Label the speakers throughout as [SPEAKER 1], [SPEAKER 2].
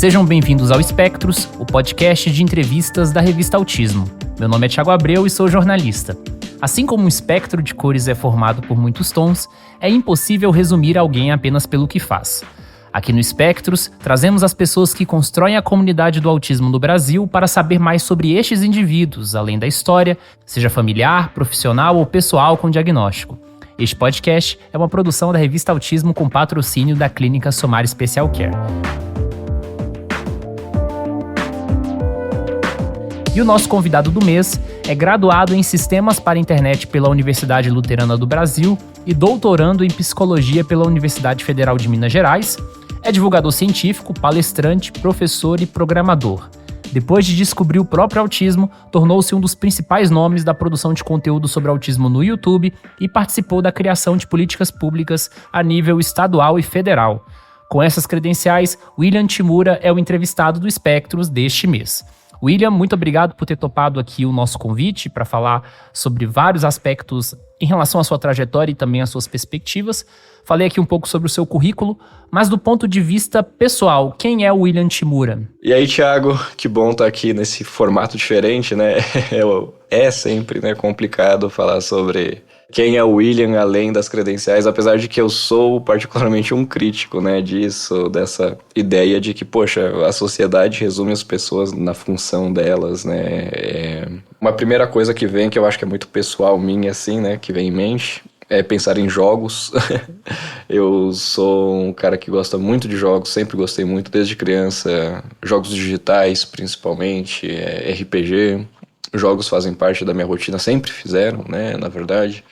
[SPEAKER 1] Sejam bem-vindos ao Espectros, o podcast de entrevistas da revista Autismo. Meu nome é Thiago Abreu e sou jornalista. Assim como um espectro de cores é formado por muitos tons, é impossível resumir alguém apenas pelo que faz. Aqui no Espectros, trazemos as pessoas que constroem a comunidade do autismo no Brasil para saber mais sobre estes indivíduos, além da história, seja familiar, profissional ou pessoal com diagnóstico. Este podcast é uma produção da revista Autismo com patrocínio da Clínica Somar Special Care. E o nosso convidado do mês é graduado em Sistemas para a Internet pela Universidade Luterana do Brasil e doutorando em Psicologia pela Universidade Federal de Minas Gerais. É divulgador científico, palestrante, professor e programador. Depois de descobrir o próprio autismo, tornou-se um dos principais nomes da produção de conteúdo sobre autismo no YouTube e participou da criação de políticas públicas a nível estadual e federal. Com essas credenciais, William Timura é o entrevistado do Espectros deste mês. William, muito obrigado por ter topado aqui o nosso convite para falar sobre vários aspectos em relação à sua trajetória e também às suas perspectivas. Falei aqui um pouco sobre o seu currículo, mas do ponto de vista pessoal, quem é o William Timura?
[SPEAKER 2] E aí, Thiago, que bom estar aqui nesse formato diferente, né? É sempre, né, complicado falar sobre quem é o William além das credenciais, apesar de que eu sou particularmente um crítico, né, disso, dessa ideia de que, poxa, a sociedade resume as pessoas na função delas, né? Uma primeira coisa que vem, que eu acho que é muito pessoal minha, assim, né, que vem em mente, é pensar em jogos. Eu sou um cara que gosta muito de jogos, sempre gostei muito desde criança, jogos digitais principalmente, RPG. Jogos fazem parte da minha rotina, sempre fizeram, né, na verdade.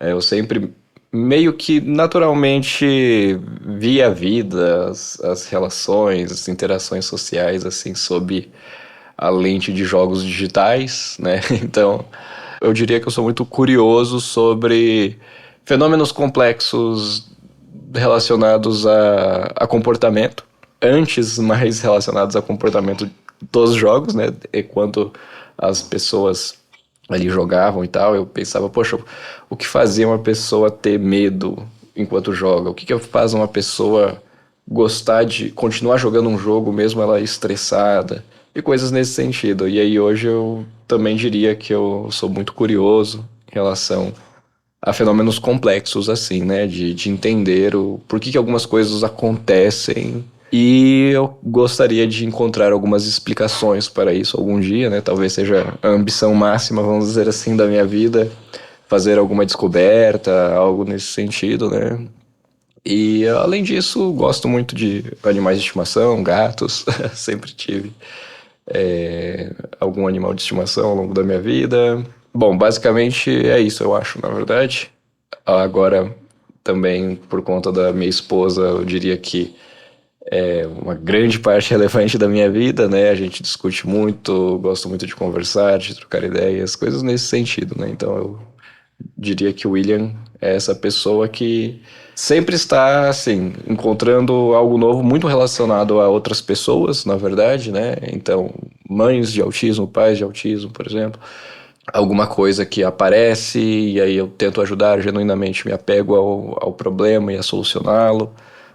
[SPEAKER 2] Eu sempre, meio que naturalmente, vi a vida, as relações, as interações sociais, assim, sob a lente de jogos digitais, né? Então, eu diria que eu sou muito curioso sobre fenômenos complexos relacionados a comportamento, antes mais relacionados a comportamento dos jogos, né? E quando as pessoas ali jogavam e tal, eu pensava, poxa, o que fazia uma pessoa ter medo enquanto joga? O que faz uma pessoa gostar de continuar jogando um jogo mesmo ela estressada? E coisas nesse sentido. E aí hoje eu também diria que eu sou muito curioso em relação a fenômenos complexos assim, né? De entender por que algumas coisas acontecem. E eu gostaria de encontrar algumas explicações para isso algum dia, né? Talvez seja a ambição máxima, vamos dizer assim, da minha vida, fazer alguma descoberta, algo nesse sentido, né? E, além disso, gosto muito de animais de estimação, gatos, sempre tive algum animal de estimação ao longo da minha vida. Bom, basicamente é isso, eu acho, na verdade. Agora, também, por conta da minha esposa, eu diria que é uma grande parte relevante da minha vida, né? A gente discute muito, gosto muito de conversar, de trocar ideias, coisas nesse sentido, né? Então eu diria que o William é essa pessoa que sempre está, assim, encontrando algo novo muito relacionado a outras pessoas, na verdade, né? Então, mães de autismo, pais de autismo, por exemplo, alguma coisa que aparece e aí eu tento ajudar, genuinamente me apego ao problema e a solucioná-lo.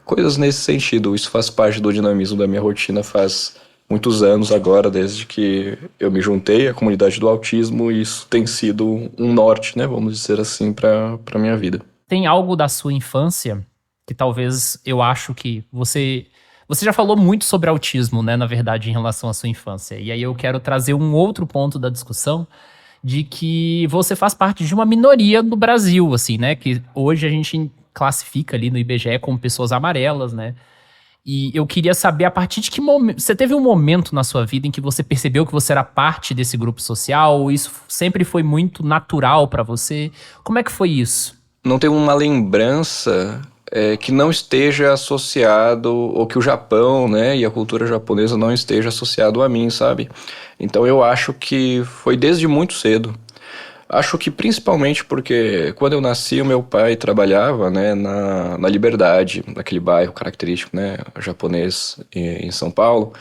[SPEAKER 2] Coisas nesse sentido, isso faz parte do dinamismo da minha rotina faz muitos anos agora, desde que eu me juntei à comunidade do autismo, e isso tem sido um norte, né, vamos dizer assim, para minha vida.
[SPEAKER 1] Tem algo da sua infância que talvez eu acho que você já falou muito sobre autismo, né, na verdade, em relação à sua infância. E aí eu quero trazer um outro ponto da discussão de que você faz parte de uma minoria no Brasil, assim, né, que hoje a gente classifica ali no IBGE como pessoas amarelas, né? E eu queria saber a partir de que momento... Você teve um momento na sua vida em que você percebeu que você era parte desse grupo social? Ou isso sempre foi muito natural pra você? Como é que foi isso?
[SPEAKER 2] Não tenho uma lembrança que não esteja associado, ou que o Japão, né, e a cultura japonesa não esteja associado a mim, sabe? Então eu acho que foi desde muito cedo. Acho que principalmente porque quando eu nasci o meu pai trabalhava, né, na Liberdade, naquele bairro característico, né, japonês em São Paulo.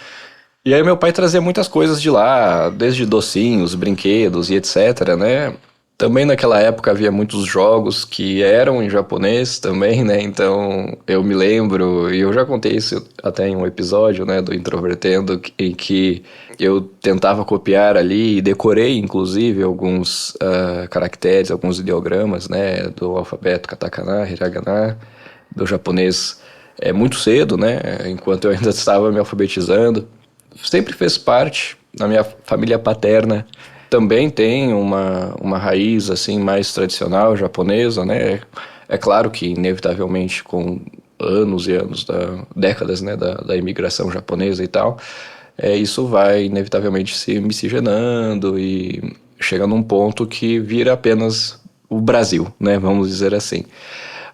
[SPEAKER 2] E aí meu pai trazia muitas coisas de lá, desde docinhos, brinquedos e etc, né. Também naquela época havia muitos jogos que eram em japonês também, né? Então eu me lembro, e eu já contei isso até em um episódio, né, do Introvertendo, em que eu tentava copiar ali e decorei, inclusive, alguns caracteres, alguns ideogramas, né, do alfabeto katakana, hiragana, do japonês muito cedo, né, enquanto eu ainda estava me alfabetizando. Sempre fez parte da minha família paterna. Também tem uma raiz assim mais tradicional japonesa, né? É claro que inevitavelmente com anos e anos, décadas, né, da imigração japonesa e tal, isso vai inevitavelmente se miscigenando e chega num ponto que vira apenas o Brasil, né? Vamos dizer assim.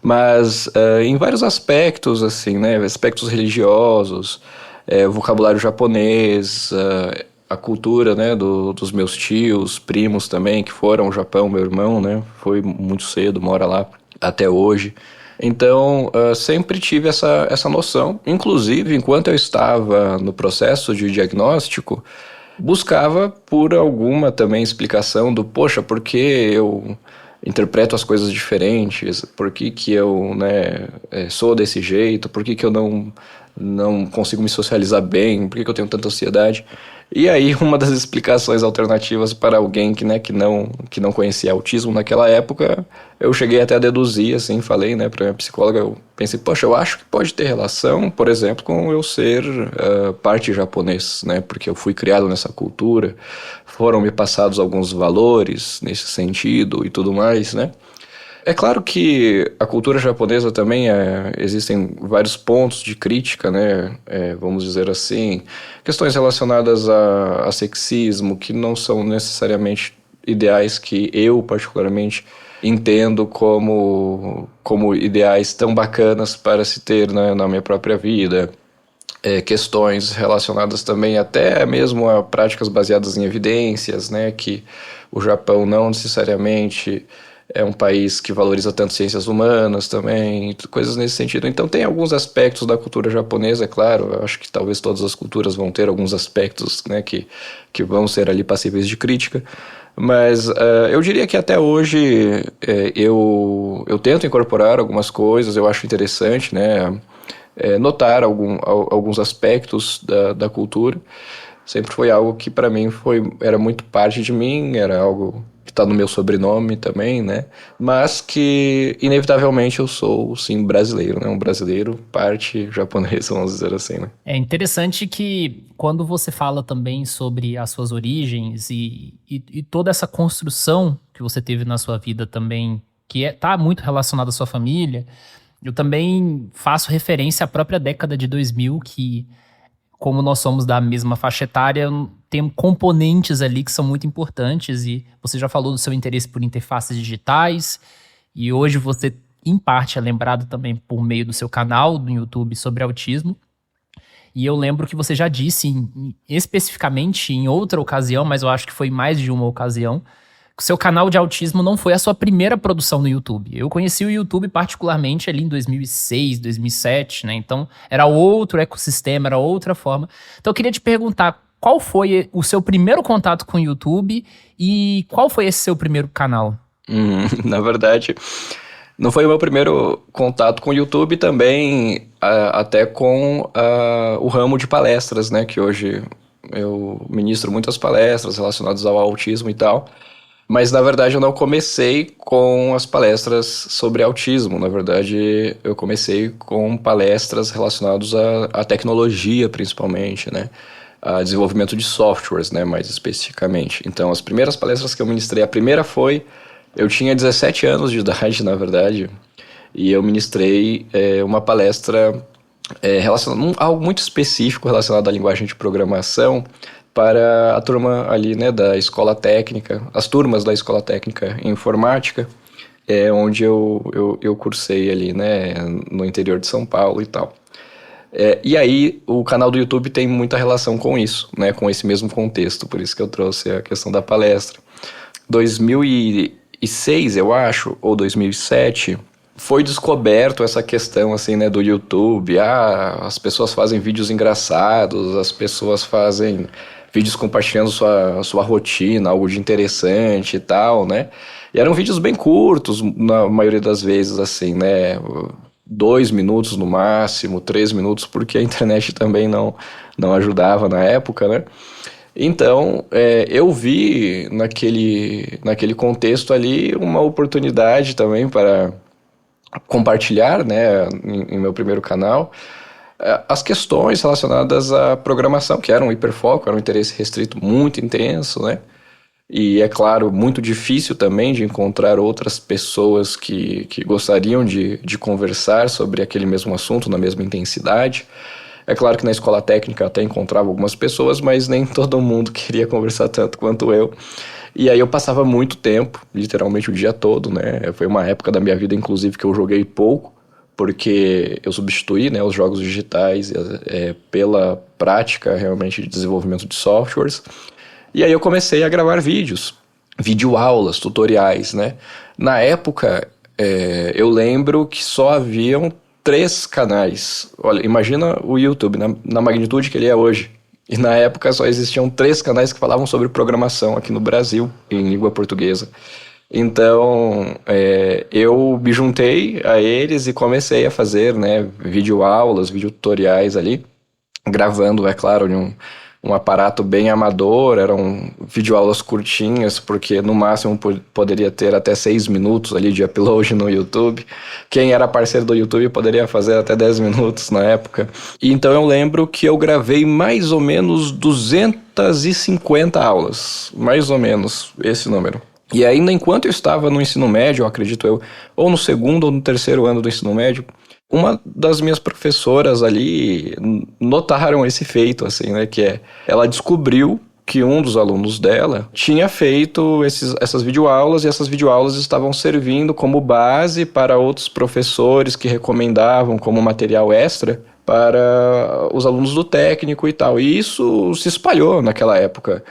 [SPEAKER 2] Mas em vários aspectos, assim, né? Aspectos religiosos, vocabulário japonês, a cultura, né, dos meus tios, primos também, que foram ao Japão, meu irmão, né, foi muito cedo, mora lá até hoje. Então, sempre tive essa noção. Inclusive, enquanto eu estava no processo de diagnóstico, buscava por alguma também explicação do, poxa, por que eu interpreto as coisas diferentes, por que que eu, né, sou desse jeito, por que que eu não consigo me socializar bem, por que que eu tenho tanta ansiedade. E aí, uma das explicações alternativas para alguém que não conhecia autismo naquela época, eu cheguei até a deduzir, assim, falei, né, para minha psicóloga, eu pensei, poxa, eu acho que pode ter relação, por exemplo, com eu ser parte japonês, né, porque eu fui criado nessa cultura, foram me passados alguns valores nesse sentido e tudo mais, né. É claro que a cultura japonesa também existem vários pontos de crítica, né? Vamos dizer assim, questões relacionadas a sexismo que não são necessariamente ideais que eu particularmente entendo como ideais tão bacanas para se ter, né, na minha própria vida. Questões relacionadas também até mesmo a práticas baseadas em evidências, né? Que o Japão não necessariamente é um país que valoriza tanto ciências humanas também, coisas nesse sentido. Então tem alguns aspectos da cultura japonesa, é claro, eu acho que talvez todas as culturas vão ter alguns aspectos, né, que vão ser ali passíveis de crítica, mas eu diria que até hoje eu tento incorporar algumas coisas, eu acho interessante, né, notar alguns aspectos da cultura. Sempre foi algo que para mim era muito parte de mim, era algo que está no meu sobrenome também, né? Mas que inevitavelmente eu sou, sim, brasileiro, né? Um brasileiro, parte japonesa, vamos dizer assim, né?
[SPEAKER 1] É interessante que quando você fala também sobre as suas origens e toda essa construção que você teve na sua vida também, que tá muito relacionada à sua família, eu também faço referência à própria década de 2000, que, como nós somos da mesma faixa etária, tem componentes ali que são muito importantes, e você já falou do seu interesse por interfaces digitais, e hoje você, em parte, é lembrado também por meio do seu canal do YouTube sobre autismo. E eu lembro que você já disse, especificamente em outra ocasião, mas eu acho que foi mais de uma ocasião, que o seu canal de autismo não foi a sua primeira produção no YouTube. Eu conheci o YouTube particularmente ali em 2006, 2007, né? Então era outro ecossistema, era outra forma. Então eu queria te perguntar, qual foi o seu primeiro contato com o YouTube e qual foi esse seu primeiro canal?
[SPEAKER 2] Na verdade, não foi o meu primeiro contato com o YouTube, também até com o ramo de palestras, né? Que hoje eu ministro muitas palestras relacionadas ao autismo e tal. Mas, na verdade, eu não comecei com as palestras sobre autismo. Na verdade, eu comecei com palestras relacionadas à tecnologia, principalmente, né? A desenvolvimento de softwares, né? Mais especificamente. Então, as primeiras palestras que eu ministrei, a primeira foi... Eu tinha 17 anos de idade, na verdade, e eu ministrei uma palestra relacionada a algo muito específico relacionado à linguagem de programação, para a turma ali, né, da escola técnica, as turmas da escola técnica em informática, onde eu cursei ali, né, no interior de São Paulo e tal. E aí o canal do YouTube tem muita relação com isso, né, com esse mesmo contexto, por isso que eu trouxe a questão da palestra. 2006, eu acho, ou 2007, foi descoberto essa questão, assim, né, do YouTube. As pessoas fazem vídeos engraçados, as pessoas fazem vídeos compartilhando sua rotina, algo de interessante e tal, né? E eram vídeos bem curtos, na maioria das vezes, assim, né? 2 minutos no máximo, 3 minutos, porque a internet também não ajudava na época, né? Então, eu vi naquele contexto ali uma oportunidade também para compartilhar, né, em meu primeiro canal, as questões relacionadas à programação, que era um hiperfoco, era um interesse restrito muito intenso, né? E, é claro, muito difícil também de encontrar outras pessoas que gostariam de conversar sobre aquele mesmo assunto na mesma intensidade. É claro que na escola técnica até encontrava algumas pessoas, mas nem todo mundo queria conversar tanto quanto eu. E aí eu passava muito tempo, literalmente o dia todo, né? Foi uma época da minha vida, inclusive, que eu joguei pouco, porque eu substituí, né, os jogos digitais pela prática realmente de desenvolvimento de softwares. E aí eu comecei a gravar vídeos, videoaulas, tutoriais, né? Na época, eu lembro que só haviam 3 canais. Olha, imagina o YouTube na magnitude que ele é hoje. E na época só existiam 3 canais que falavam sobre programação aqui no Brasil, em língua portuguesa. Então, eu me juntei a eles e comecei a fazer, né, videoaulas, videotutoriais ali, gravando, é claro, em um aparato bem amador, eram videoaulas curtinhas, porque no máximo poderia ter até 6 minutos ali de upload no YouTube. Quem era parceiro do YouTube poderia fazer até 10 minutos na época. E então eu lembro que eu gravei mais ou menos 250 aulas, mais ou menos esse número. E ainda enquanto eu estava no ensino médio, acredito eu, ou no segundo ou no terceiro ano do ensino médio, uma das minhas professoras ali notaram esse feito, assim, né, ela descobriu que um dos alunos dela tinha feito essas videoaulas, e essas videoaulas estavam servindo como base para outros professores que recomendavam como material extra para os alunos do técnico e tal. E isso se espalhou naquela época.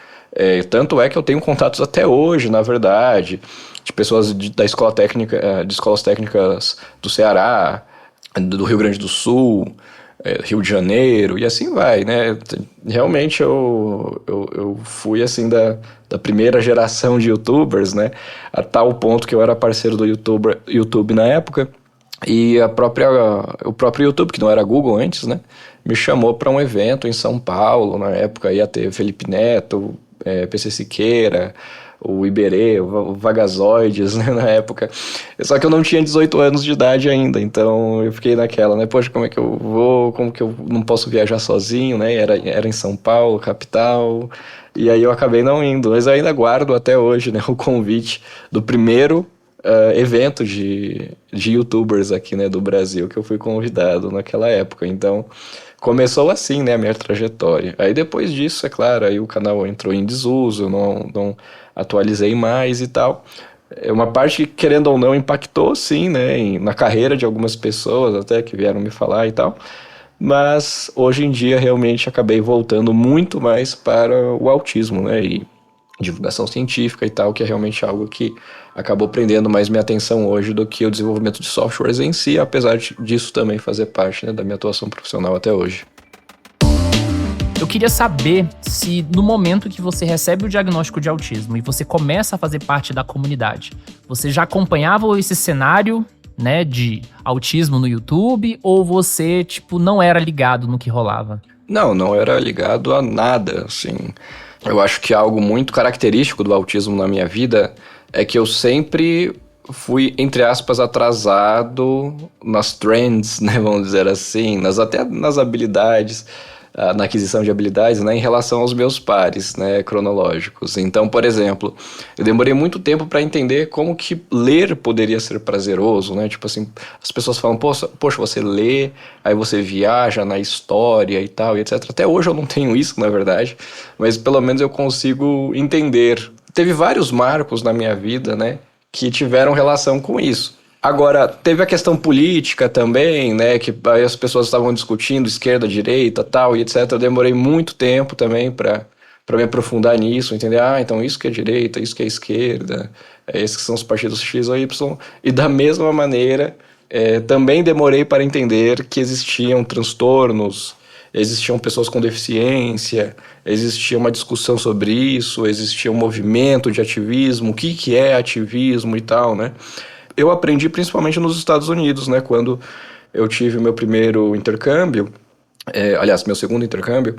[SPEAKER 2] Tanto é que eu tenho contatos até hoje, na verdade, de pessoas da escola técnica, de escolas técnicas do Ceará, do Rio Grande do Sul, Rio de Janeiro, e assim vai, né? Realmente eu fui, assim, da primeira geração de YouTubers, né? A tal ponto que eu era parceiro do YouTube na época, e o próprio YouTube, que não era Google antes, né? Me chamou para um evento em São Paulo, na época ia ter Felipe Neto, PC Siqueira, o Iberê, o Vagazoides, né, na época. Só que eu não tinha 18 anos de idade ainda, então eu fiquei naquela, né, poxa, como é que eu vou, como que eu não posso viajar sozinho, né, era em São Paulo, capital, e aí eu acabei não indo, mas eu ainda guardo até hoje, né, o convite do primeiro evento de YouTubers aqui, né, do Brasil, que eu fui convidado naquela época. Então começou assim, né, a minha trajetória. Aí depois disso, é claro, aí o canal entrou em desuso, eu não atualizei mais e tal. É uma parte que, querendo ou não, impactou, sim, né, na carreira de algumas pessoas até que vieram me falar e tal. Mas hoje em dia realmente acabei voltando muito mais para o autismo, né, e divulgação científica e tal, que é realmente algo que acabou prendendo mais minha atenção hoje do que o desenvolvimento de softwares em si, apesar disso também fazer parte, né, da minha atuação profissional até hoje.
[SPEAKER 1] Eu queria saber se no momento que você recebe o diagnóstico de autismo e você começa a fazer parte da comunidade, você já acompanhava esse cenário, né, de autismo no YouTube, ou você, tipo, não era ligado no que rolava?
[SPEAKER 2] Não era ligado a nada, assim. Eu acho que algo muito característico do autismo na minha vida é que eu sempre fui, entre aspas, atrasado nas trends, né, vamos dizer assim, até nas habilidades, na aquisição de habilidades, né, em relação aos meus pares, né, cronológicos. Então, por exemplo, eu demorei muito tempo para entender como que ler poderia ser prazeroso, né, tipo assim, as pessoas falam, poxa, você lê, aí você viaja na história e tal, e etc. Até hoje eu não tenho isso, na verdade, mas pelo menos eu consigo entender. Teve vários marcos na minha vida, né, que tiveram relação com isso. Agora, teve a questão política também, né, que aí as pessoas estavam discutindo esquerda, direita, tal, e etc. Eu demorei muito tempo também para me aprofundar nisso, entender, então isso que é direita, isso que é esquerda, esses que são os partidos X ou Y. E da mesma maneira, também demorei para entender que existiam transtornos existiam pessoas com deficiência, existia uma discussão sobre isso, existia um movimento de ativismo, o que é ativismo e tal, né? Eu aprendi principalmente nos Estados Unidos, né? Quando eu tive o meu primeiro intercâmbio, aliás, meu segundo intercâmbio,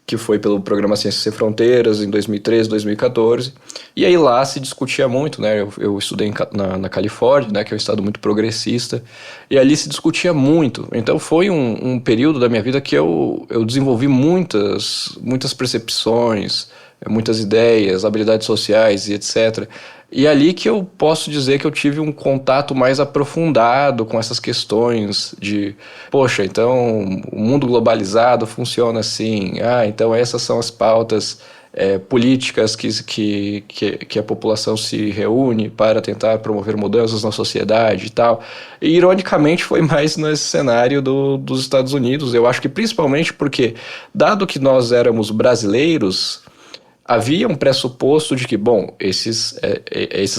[SPEAKER 2] que foi pelo programa Ciências Sem Fronteiras, em 2013, 2014. E aí lá se discutia muito, né? Eu estudei na Califórnia, né? Que é um estado muito progressista, e ali se discutia muito. Então foi um período da minha vida que eu desenvolvi muitas percepções, muitas ideias, habilidades sociais e etc. E ali que eu posso dizer que eu tive um contato mais aprofundado com essas questões de, poxa, então o mundo globalizado funciona assim, então essas são as pautas políticas que a população se reúne para tentar promover mudanças na sociedade e tal. E ironicamente foi mais nesse cenário dos Estados Unidos, eu acho que principalmente porque, dado que nós éramos brasileiros, havia um pressuposto de que, bom, esses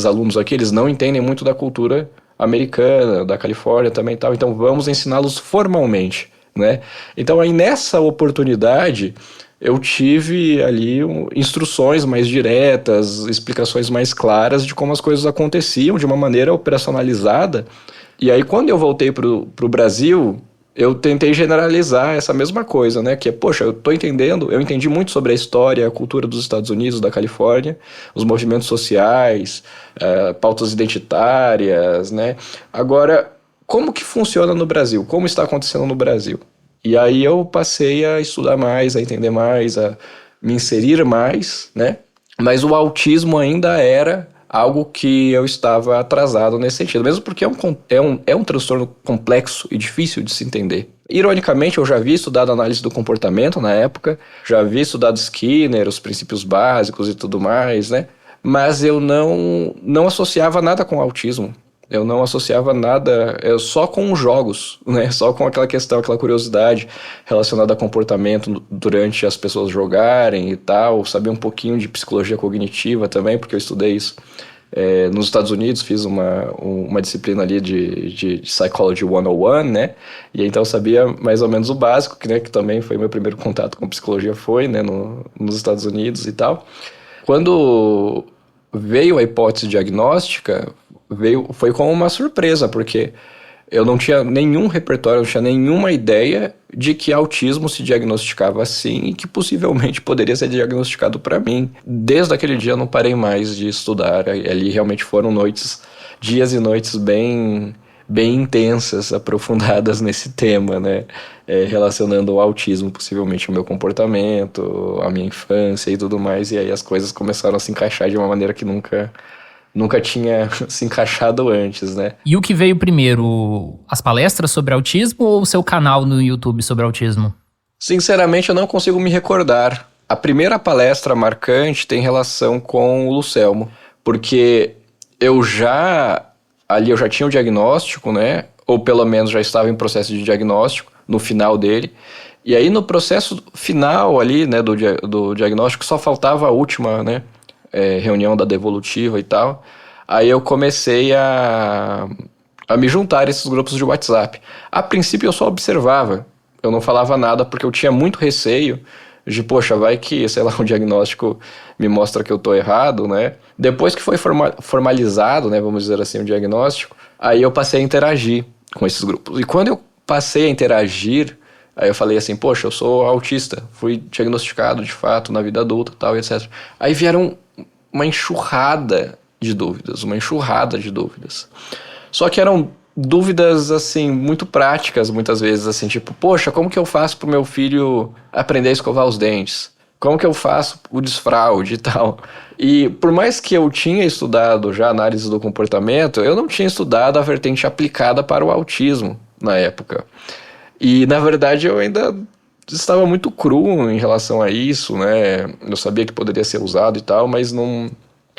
[SPEAKER 2] alunos aqui, eles não entendem muito da cultura americana, da Califórnia também e tal, então vamos ensiná-los formalmente, né? Então aí nessa oportunidade eu tive ali instruções mais diretas, explicações mais claras de como as coisas aconteciam de uma maneira operacionalizada. E aí quando eu voltei pro Brasil, eu tentei generalizar essa mesma coisa, né? Que é, poxa, eu entendi muito sobre a história, a cultura dos Estados Unidos, da Califórnia, os movimentos sociais, pautas identitárias, né? Agora, como que funciona no Brasil? Como está acontecendo no Brasil? E aí eu passei a estudar mais, a entender mais, a me inserir mais, né? Mas o autismo ainda era algo que eu estava atrasado nesse sentido, mesmo porque é um transtorno complexo e difícil de se entender. Ironicamente, eu já havia estudado análise do comportamento na época, já havia estudado Skinner, os princípios básicos e tudo mais, né? Mas eu não associava nada com autismo. Eu não associava nada só com os jogos, né? Só com aquela questão, aquela curiosidade relacionada a comportamento durante as pessoas jogarem e tal. Sabia um pouquinho de psicologia cognitiva também, porque eu estudei isso nos Estados Unidos. Fiz uma disciplina ali de Psychology 101, né? E então eu sabia mais ou menos o básico, né? Que também foi meu primeiro contato com psicologia, né? Nos Estados Unidos e tal. Quando veio a hipótese diagnóstica, foi como uma surpresa, porque eu não tinha nenhum repertório, não tinha nenhuma ideia de que autismo se diagnosticava assim e que possivelmente poderia ser diagnosticado para mim. Desde aquele dia eu não parei mais de estudar, ali realmente foram dias e noites bem intensas, aprofundadas nesse tema, né? Relacionando o autismo possivelmente ao meu comportamento, à minha infância e tudo mais, e aí as coisas começaram a se encaixar de uma maneira que nunca tinha se encaixado antes, né?
[SPEAKER 1] E o que veio primeiro, as palestras sobre autismo ou o seu canal no YouTube sobre autismo?
[SPEAKER 2] Sinceramente, eu não consigo me recordar. A primeira palestra marcante tem relação com o Lucelmo, porque eu já tinha o diagnóstico, né? Ou pelo menos já estava em processo de diagnóstico, no final dele. E aí no processo final ali, né, do diagnóstico, só faltava a última, né? Reunião da devolutiva e tal. Aí eu comecei a me juntar a esses grupos de WhatsApp. A princípio eu só observava, eu não falava nada porque eu tinha muito receio de, poxa, vai que, sei lá, um diagnóstico me mostra que eu tô errado, né? Depois que foi formalizado, né, vamos dizer assim, o diagnóstico, aí eu passei a interagir com esses grupos. E quando eu passei a interagir, aí eu falei assim, poxa, eu sou autista, fui diagnosticado de fato na vida adulta, tal, etc. Aí vieram uma enxurrada de dúvidas. Só que eram dúvidas, assim, muito práticas, muitas vezes, assim, tipo, poxa, como que eu faço pro meu filho aprender a escovar os dentes? Como que eu faço o desfraude e tal? E por mais que eu tinha estudado já análise do comportamento, eu não tinha estudado a vertente aplicada para o autismo na época. E, na verdade, eu ainda estava muito cru em relação a isso, né? Eu sabia que poderia ser usado e tal, mas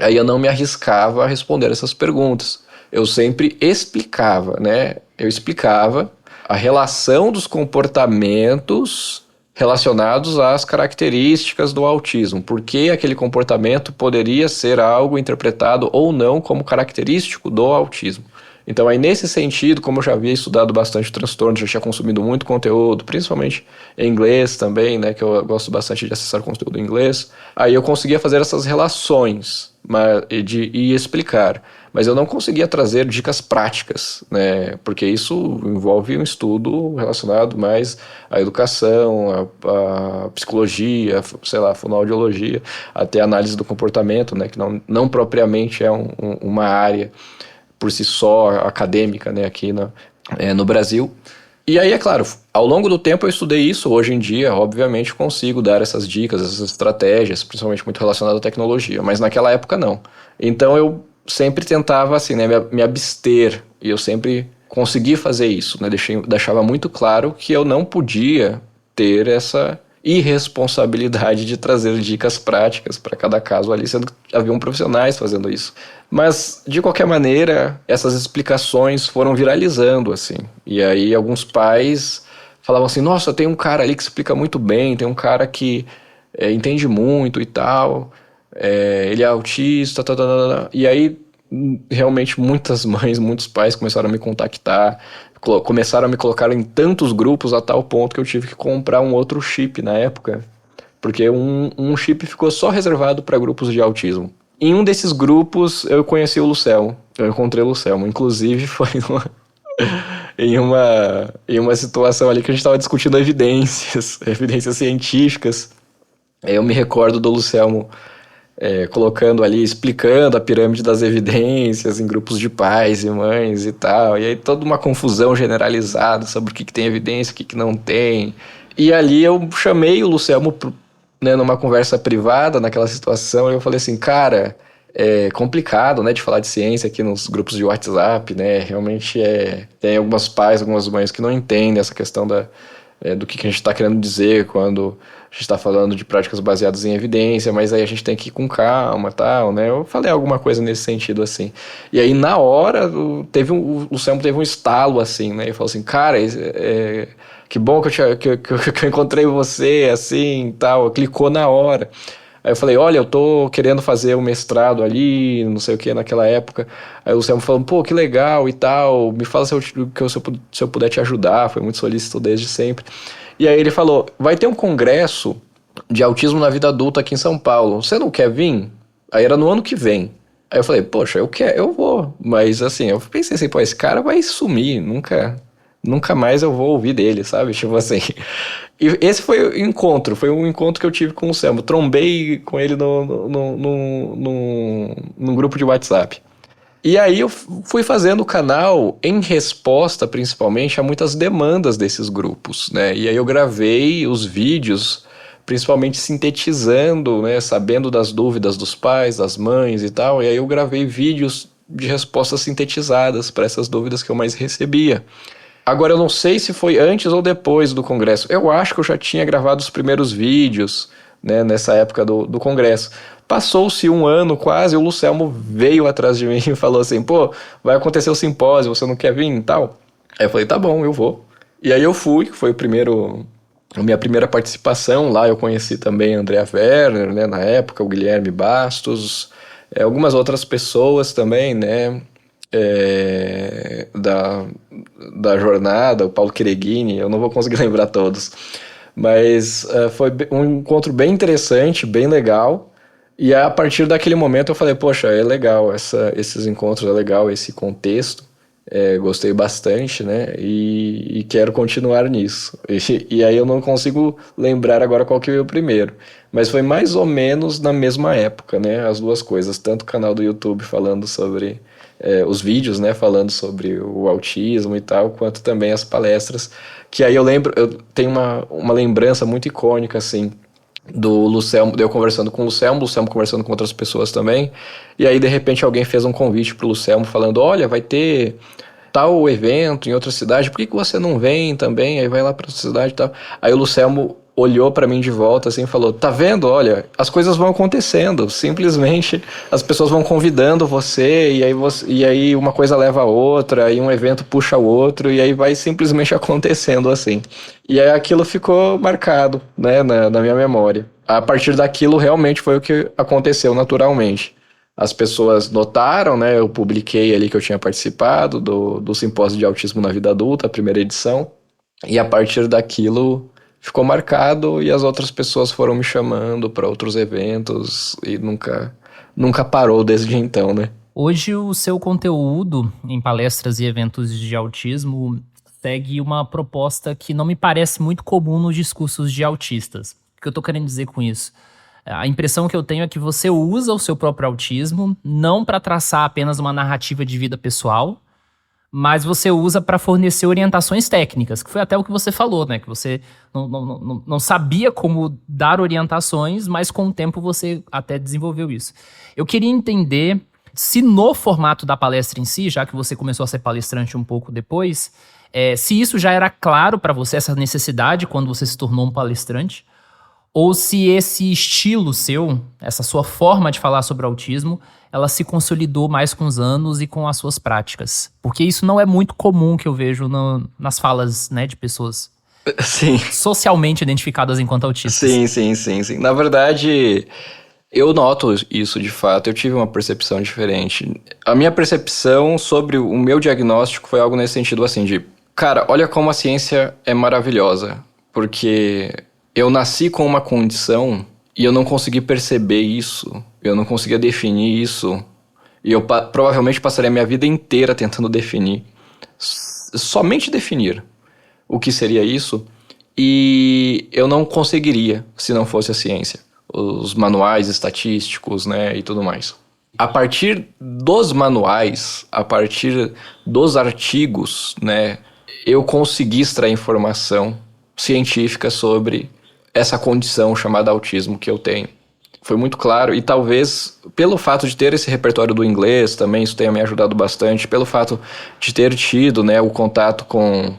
[SPEAKER 2] aí eu não me arriscava a responder essas perguntas. Eu sempre explicava, né? Eu explicava a relação dos comportamentos relacionados às características do autismo. Por que aquele comportamento poderia ser algo interpretado ou não como característico do autismo. Então aí nesse sentido, como eu já havia estudado bastante transtorno, já tinha consumido muito conteúdo, principalmente em inglês também, né, que eu gosto bastante de acessar conteúdo em inglês, aí eu conseguia fazer essas relações e explicar, mas eu não conseguia trazer dicas práticas, né, porque isso envolve um estudo relacionado mais à educação, à psicologia, sei lá, fonoaudiologia, até análise do comportamento, né, que não propriamente é uma área por si só acadêmica, né, aqui no Brasil. E aí, é claro, ao longo do tempo eu estudei isso. Hoje em dia, obviamente, consigo dar essas dicas, essas estratégias, principalmente muito relacionadas à tecnologia, mas naquela época não. Então eu sempre tentava, assim, né, me abster, e eu sempre consegui fazer isso, né, deixava muito claro que eu não podia ter essa irresponsabilidade de trazer dicas práticas para cada caso ali, sendo que haviam profissionais fazendo isso. Mas, de qualquer maneira, essas explicações foram viralizando, assim. E aí alguns pais falavam assim, nossa, tem um cara ali que explica muito bem, tem um cara que entende muito e tal, ele é autista, tá, tá, tá, tá. E aí, realmente, muitas mães, muitos pais começaram a me contactar, começaram a me colocar em tantos grupos a tal ponto que eu tive que comprar um outro chip na época, porque um chip ficou só reservado para grupos de autismo. Em um desses grupos eu conheci o Lucelmo, eu encontrei o Lucelmo, inclusive foi em uma situação ali que a gente estava discutindo evidências científicas. Eu me recordo do Lucelmo colocando ali, explicando a pirâmide das evidências em grupos de pais e mães e tal, e aí toda uma confusão generalizada sobre o que tem evidência, o que não tem. E ali eu chamei o Lucelmo, né, numa conversa privada, naquela situação, e eu falei assim, cara, é complicado, né, de falar de ciência aqui nos grupos de WhatsApp, né, realmente tem algumas pais, algumas mães que não entendem essa questão do que a gente está querendo dizer quando a gente está falando de práticas baseadas em evidência, mas aí a gente tem que ir com calma e tal, né? Eu falei alguma coisa nesse sentido, assim. E aí, na hora, o Luciano teve um estalo, assim, né? Ele falou assim, cara, que bom que eu encontrei você, assim, e tal. Clicou na hora. Aí eu falei, olha, eu tô querendo fazer um mestrado ali, não sei o que, naquela época. Aí o Luciano falou, pô, que legal e tal, me fala se eu puder te ajudar, foi muito solícito desde sempre. E aí ele falou, vai ter um congresso de autismo na vida adulta aqui em São Paulo, você não quer vir? Aí era no ano que vem. Aí eu falei, poxa, eu vou. Mas assim, eu pensei assim, pô, esse cara vai sumir, nunca mais eu vou ouvir dele, sabe? Tipo assim. E esse foi o encontro, foi um encontro que eu tive com o Selmo. Trombei com ele num grupo de WhatsApp. E aí eu fui fazendo o canal em resposta, principalmente, a muitas demandas desses grupos, né? E aí eu gravei os vídeos, principalmente sintetizando, né? Sabendo das dúvidas dos pais, das mães e tal. E aí eu gravei vídeos de respostas sintetizadas para essas dúvidas que eu mais recebia. Agora, eu não sei se foi antes ou depois do congresso. Eu acho que eu já tinha gravado os primeiros vídeos, né, nessa época do congresso. Passou-se um ano quase, o Lucelmo veio atrás de mim e falou assim, pô, vai acontecer o simpósio, você não quer vir e tal? Aí eu falei, tá bom, eu vou. E aí eu fui, que foi a minha primeira participação. Lá eu conheci também a Andrea Werner, né, na época, o Guilherme Bastos, algumas outras pessoas também, né, da jornada, o Paulo Quereghini, eu não vou conseguir lembrar todos, mas foi um encontro bem interessante, bem legal, e a partir daquele momento eu falei, poxa, é legal esses encontros, é legal esse contexto, gostei bastante, né, e quero continuar nisso, e aí eu não consigo lembrar agora qual que veio primeiro, mas foi mais ou menos na mesma época, né, as duas coisas, tanto o canal do YouTube falando sobre os vídeos, né, falando sobre o autismo e tal, quanto também as palestras, que aí eu tenho uma lembrança muito icônica, assim, do Lucelmo, eu conversando com o Lucelmo conversando com outras pessoas também, e aí de repente alguém fez um convite pro Lucelmo falando, olha, vai ter tal evento em outra cidade, por que você não vem também? Aí vai lá pra outra cidade e tal. Aí o Lucelmo olhou pra mim de volta assim e falou, tá vendo, olha, as coisas vão acontecendo, simplesmente as pessoas vão convidando você, e aí uma coisa leva a outra, e um evento puxa o outro, e aí vai simplesmente acontecendo assim. E aí aquilo ficou marcado, né, na minha memória. A partir daquilo realmente foi o que aconteceu naturalmente. as pessoas notaram, né? Eu publiquei ali que eu tinha participado do Simpósio de Autismo na Vida Adulta, a primeira edição, e a partir daquilo ficou marcado e as outras pessoas foram me chamando para outros eventos e nunca parou desde então, né?
[SPEAKER 1] Hoje o seu conteúdo em palestras e eventos de autismo segue uma proposta que não me parece muito comum nos discursos de autistas. O que eu estou querendo dizer com isso? A impressão que eu tenho é que você usa o seu próprio autismo não para traçar apenas uma narrativa de vida pessoal, mas você usa para fornecer orientações técnicas, que foi até o que você falou, né? Que você não sabia como dar orientações, mas com o tempo você até desenvolveu isso. Eu queria entender se no formato da palestra em si, já que você começou a ser palestrante um pouco depois, se isso já era claro para você, essa necessidade, quando você se tornou um palestrante, ou se esse estilo seu, essa sua forma de falar sobre autismo, ela se consolidou mais com os anos e com as suas práticas. Porque isso não é muito comum que eu vejo nas falas, né, de pessoas
[SPEAKER 2] Sim.
[SPEAKER 1] socialmente identificadas enquanto autistas.
[SPEAKER 2] Sim. Na verdade, eu noto isso de fato, eu tive uma percepção diferente. A minha percepção sobre o meu diagnóstico foi algo nesse sentido assim de, cara, olha como a ciência é maravilhosa, porque eu nasci com uma condição e eu não consegui perceber isso, eu não conseguia definir isso, e eu provavelmente passaria a minha vida inteira tentando definir, somente definir o que seria isso, e eu não conseguiria se não fosse a ciência, os manuais estatísticos, né, e tudo mais. A partir dos manuais, a partir dos artigos, né, eu consegui extrair informação científica sobre essa condição chamada autismo que eu tenho. Foi muito claro, e talvez pelo fato de ter esse repertório do inglês também, isso tenha me ajudado bastante, pelo fato de ter tido, né, o contato com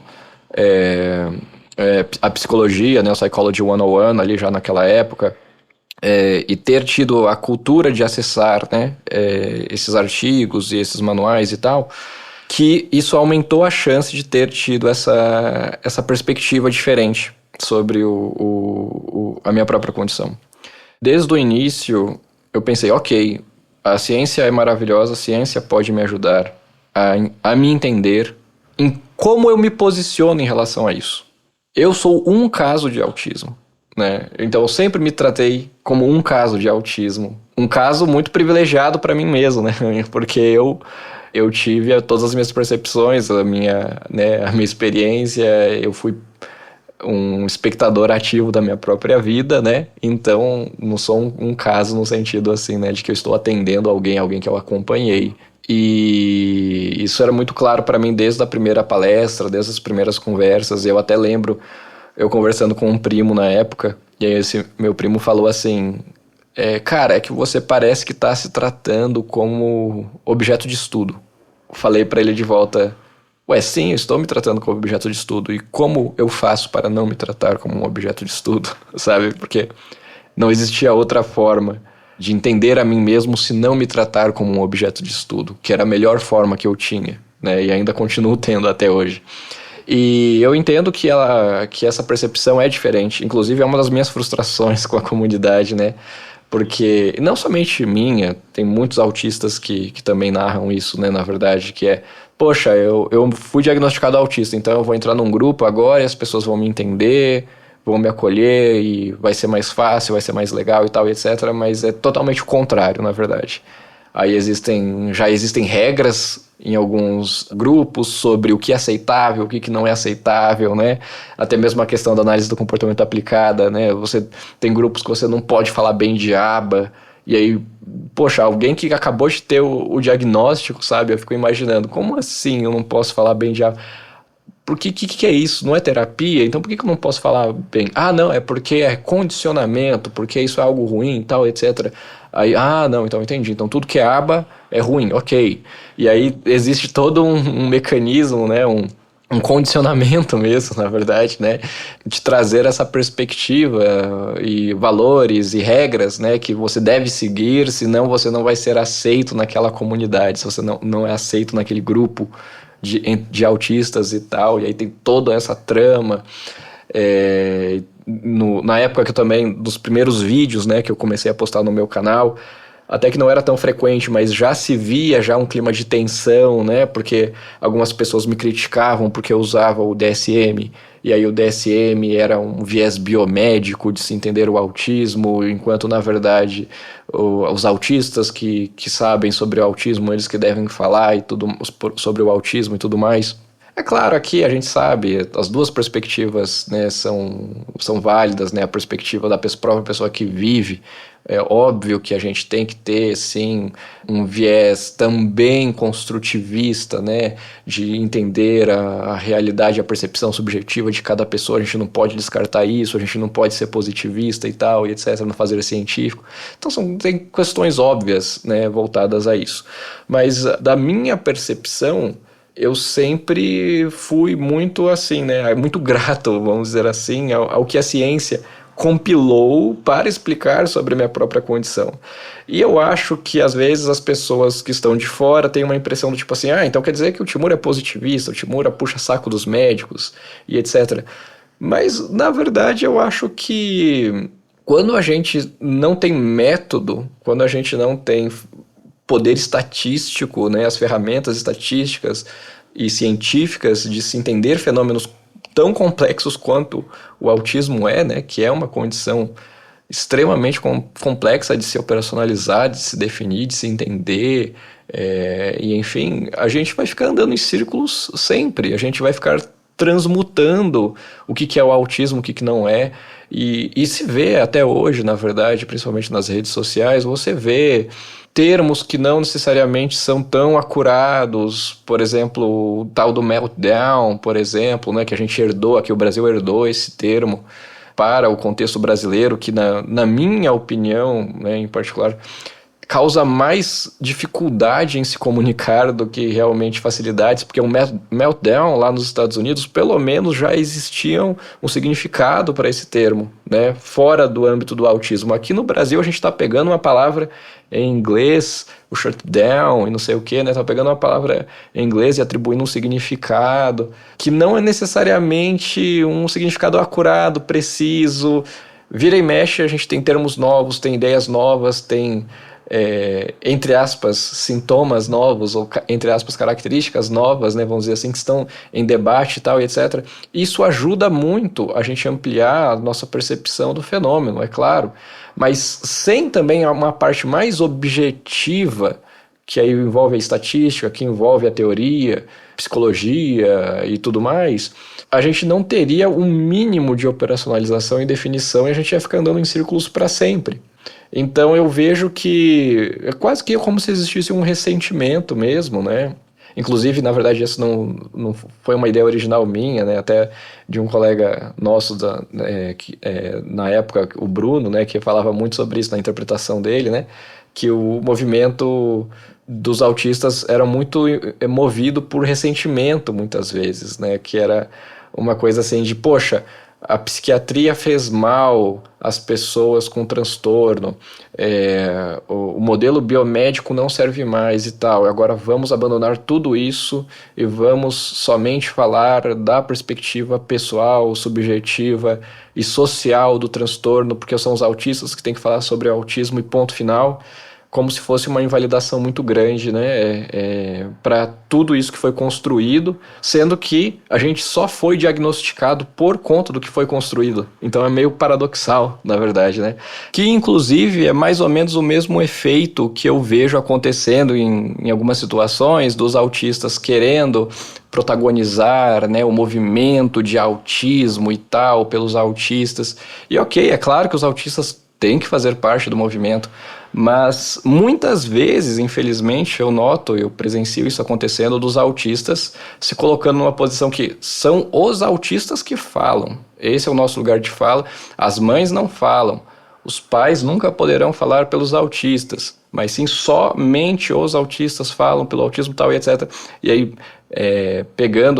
[SPEAKER 2] a psicologia, né, o Psychology 101 ali já naquela época, e ter tido a cultura de acessar, né, esses artigos e esses manuais e tal, que isso aumentou a chance de ter tido essa perspectiva diferente sobre a minha própria condição. Desde o início, eu pensei, ok, a ciência é maravilhosa, a ciência pode me ajudar a me entender em como eu me posiciono em relação a isso. Eu sou um caso de autismo, né? Então eu sempre me tratei como um caso de autismo. Um caso muito privilegiado para mim mesmo, né? Porque eu tive todas as minhas percepções, a minha experiência, eu fui um espectador ativo da minha própria vida, né? Então, não sou um caso no sentido assim, né? De que eu estou atendendo alguém que eu acompanhei. E isso era muito claro para mim desde a primeira palestra, desde as primeiras conversas. Eu até lembro, eu conversando com um primo na época, e aí esse meu primo falou assim, cara, é que você parece que está se tratando como objeto de estudo. Falei para ele de volta, sim, eu estou me tratando como objeto de estudo. E como eu faço para não me tratar como um objeto de estudo, sabe? Porque não existia outra forma de entender a mim mesmo se não me tratar como um objeto de estudo, que era a melhor forma que eu tinha, né? E ainda continuo tendo até hoje. E eu entendo que essa percepção é diferente. Inclusive, é uma das minhas frustrações com a comunidade, né? Porque, não somente minha, tem muitos autistas que também narram isso, né? Na verdade, que poxa, eu fui diagnosticado autista, então eu vou entrar num grupo agora e as pessoas vão me entender, vão me acolher e vai ser mais fácil, vai ser mais legal e tal, etc. Mas é totalmente o contrário, na verdade. Aí já existem regras em alguns grupos sobre o que é aceitável, o que não é aceitável, né? Até mesmo a questão da análise do comportamento aplicada, né? Você tem grupos que você não pode falar bem de aba, e aí, poxa, alguém que acabou de ter o diagnóstico, sabe? Eu fico imaginando, como assim eu não posso falar bem de aba? Por que é isso? Não é terapia? Então por que eu não posso falar bem? Ah, não, é porque é condicionamento, porque isso é algo ruim e tal, etc. Aí, não, então entendi. Então tudo que é aba é ruim, ok. E aí existe todo um mecanismo, né, um condicionamento mesmo, na verdade, né, de trazer essa perspectiva e valores e regras, né, que você deve seguir, senão você não vai ser aceito naquela comunidade, se você não é aceito naquele grupo de autistas e tal, e aí tem toda essa trama. Na época que eu também, dos primeiros vídeos, né, que eu comecei a postar no meu canal, até que não era tão frequente, mas já se via já um clima de tensão, né? Porque algumas pessoas me criticavam porque eu usava o DSM, e aí o DSM era um viés biomédico de se entender o autismo, enquanto na verdade os autistas que sabem sobre o autismo, eles que devem falar e tudo sobre o autismo e tudo mais. É claro, aqui a gente sabe, as duas perspectivas, né, são válidas, né, a perspectiva da própria pessoa que vive. É óbvio que a gente tem que ter, sim, um viés também construtivista, né, de entender a realidade, a percepção subjetiva de cada pessoa. A gente não pode descartar isso, a gente não pode ser positivista e tal, e etc., no fazer científico. Então tem questões óbvias, né, voltadas a isso. Mas da minha percepção, eu sempre fui muito assim, né, muito grato, vamos dizer assim, ao que a ciência compilou para explicar sobre a minha própria condição. E eu acho que às vezes as pessoas que estão de fora têm uma impressão do tipo assim, então quer dizer que o Timur é positivista, o Timur puxa saco dos médicos e etc. Mas na verdade eu acho que quando a gente não tem método, quando a gente não tem poder estatístico, né, as ferramentas estatísticas e científicas de se entender fenômenos tão complexos quanto o autismo é, né, que é uma condição extremamente complexa de se operacionalizar, de se definir, de se entender, e enfim, a gente vai ficar andando em círculos sempre, a gente vai ficar transmutando o que é o autismo, o que não é, e se vê até hoje, na verdade, principalmente nas redes sociais, você vê termos que não necessariamente são tão acurados, por exemplo, o tal do meltdown, por exemplo, né, que a gente herdou, aqui o Brasil herdou esse termo para o contexto brasileiro, que na minha opinião, né, em particular, causa mais dificuldade em se comunicar do que realmente facilidades, porque o meltdown lá nos Estados Unidos, pelo menos já existia um significado para esse termo, né, fora do âmbito do autismo. Aqui no Brasil a gente está pegando uma palavra em inglês, o shutdown e não sei o que, né, tá pegando uma palavra em inglês e atribuindo um significado que não é necessariamente um significado acurado, preciso. Vira e mexe, a gente tem termos novos, tem ideias novas, tem entre aspas, sintomas novos, ou entre aspas, características novas, né, vamos dizer assim, que estão em debate e tal, e etc. Isso ajuda muito a gente ampliar a nossa percepção do fenômeno, é claro, mas sem também uma parte mais objetiva, que aí envolve a estatística, que envolve a teoria, psicologia e tudo mais, a gente não teria um mínimo de operacionalização e definição e a gente ia ficar andando em círculos para sempre. Então eu vejo que é quase que como se existisse um ressentimento mesmo, né? Inclusive, na verdade, isso não foi uma ideia original minha, né? Até de um colega nosso, na época, o Bruno, né? Que falava muito sobre isso na interpretação dele, né? Que o movimento dos autistas era muito movido por ressentimento, muitas vezes, né? Que era uma coisa assim de, poxa, a psiquiatria fez mal às pessoas com transtorno, o modelo biomédico não serve mais e tal, agora vamos abandonar tudo isso e vamos somente falar da perspectiva pessoal, subjetiva e social do transtorno, porque são os autistas que têm que falar sobre o autismo e ponto final, como se fosse uma invalidação muito grande, né, para tudo isso que foi construído, sendo que a gente só foi diagnosticado por conta do que foi construído. Então é meio paradoxal, na verdade, né? Que, inclusive, é mais ou menos o mesmo efeito que eu vejo acontecendo em algumas situações dos autistas querendo protagonizar, né, o movimento de autismo e tal, pelos autistas. E ok, é claro que os autistas têm que fazer parte do movimento, mas muitas vezes, infelizmente, eu presencio isso acontecendo, dos autistas se colocando numa posição que são os autistas que falam. Esse é o nosso lugar de fala. As mães não falam. Os pais nunca poderão falar pelos autistas, mas sim somente os autistas falam pelo autismo tal e etc. E aí,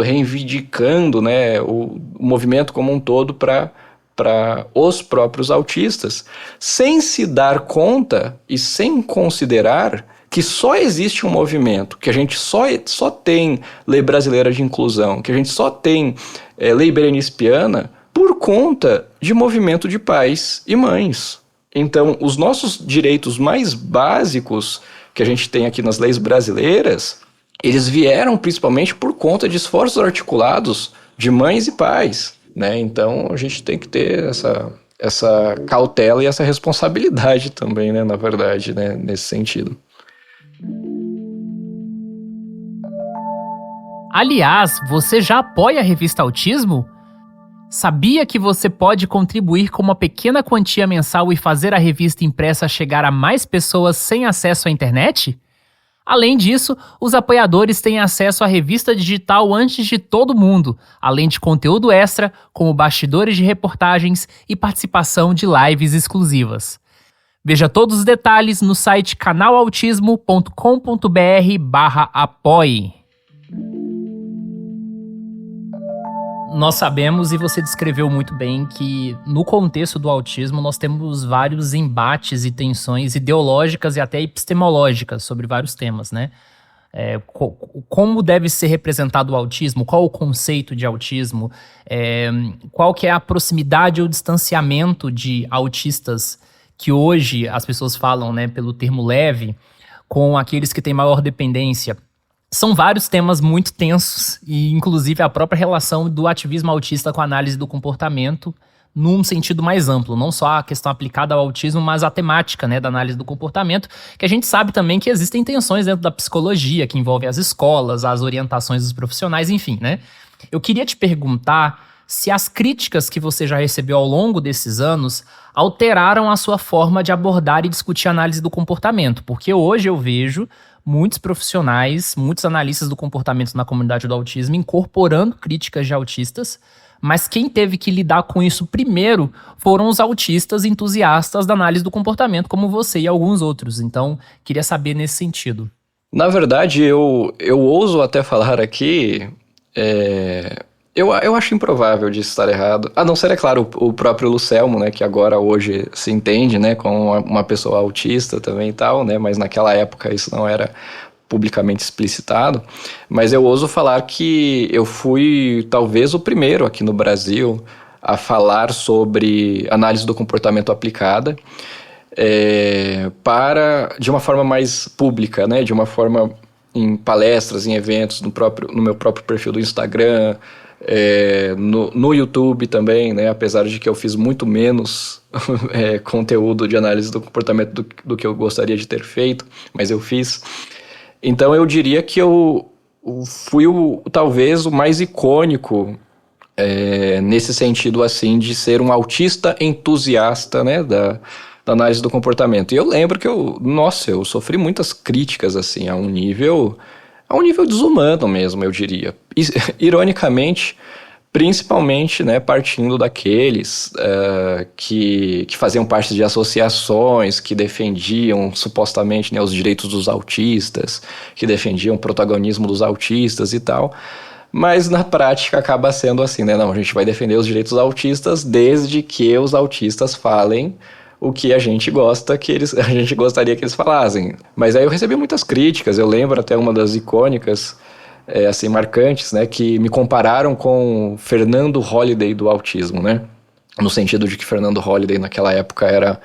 [SPEAKER 2] reivindicando, né, o movimento como um todo para os próprios autistas, sem se dar conta e sem considerar que só existe um movimento, que a gente só tem Lei Brasileira de Inclusão, que a gente só tem Lei Berenice Piana por conta de movimento de pais e mães. Então, os nossos direitos mais básicos que a gente tem aqui nas leis brasileiras, eles vieram principalmente por conta de esforços articulados de mães e pais, né? Então, a gente tem que ter essa cautela e essa responsabilidade também, né? Na verdade, né? Nesse sentido.
[SPEAKER 1] Aliás, você já apoia a revista Autismo? Sabia que você pode contribuir com uma pequena quantia mensal e fazer a revista impressa chegar a mais pessoas sem acesso à internet? Além disso, os apoiadores têm acesso à revista digital antes de todo mundo, além de conteúdo extra, como bastidores de reportagens e participação de lives exclusivas. Veja todos os detalhes no site canalautismo.com.br/apoie. Nós sabemos, e você descreveu muito bem, que no contexto do autismo nós temos vários embates e tensões ideológicas e até epistemológicas sobre vários temas, né? Como deve ser representado o autismo, qual o conceito de autismo, qual que é a proximidade ou distanciamento de autistas que hoje as pessoas falam, né, pelo termo leve, com aqueles que têm maior dependência. São vários temas muito tensos e, inclusive, a própria relação do ativismo autista com a análise do comportamento num sentido mais amplo, não só a questão aplicada ao autismo, mas a temática, né, da análise do comportamento, que a gente sabe também que existem tensões dentro da psicologia, que envolvem as escolas, as orientações dos profissionais, enfim, né? Eu queria te perguntar se as críticas que você já recebeu ao longo desses anos alteraram a sua forma de abordar e discutir a análise do comportamento, porque hoje eu vejo muitos profissionais, muitos analistas do comportamento na comunidade do autismo incorporando críticas de autistas, mas quem teve que lidar com isso primeiro foram os autistas entusiastas da análise do comportamento, como você e alguns outros. Então, queria saber nesse sentido.
[SPEAKER 2] Na verdade, eu ouso até falar aqui, eu acho improvável de estar errado. A não ser, é claro, o próprio Lucelmo, né, que agora hoje se entende, né, como uma pessoa autista também e tal, né, mas naquela época isso não era publicamente explicitado. Mas eu ouso falar que eu fui talvez o primeiro aqui no Brasil a falar sobre análise do comportamento aplicada de uma forma mais pública, né, de uma forma em palestras, em eventos, no meu próprio perfil do Instagram, no YouTube também, né? Apesar de que eu fiz muito menos conteúdo de análise do comportamento do que eu gostaria de ter feito, mas eu fiz. Então eu diria que eu fui talvez o mais icônico nesse sentido assim de ser um autista entusiasta, né, da análise do comportamento. E eu lembro que eu sofri muitas críticas assim a um nível desumano mesmo, eu diria. Ironicamente, principalmente, né, partindo daqueles que faziam parte de associações que defendiam supostamente, né, os direitos dos autistas, que defendiam o protagonismo dos autistas e tal. Mas na prática acaba sendo assim, né? Não, a gente vai defender os direitos dos autistas desde que os autistas falem o que a gente gostaria que eles falassem. Mas aí eu recebi muitas críticas, eu lembro até uma das icônicas, assim, marcantes, né, que me compararam com Fernando Holliday do autismo, né, no sentido de que Fernando Holliday naquela época era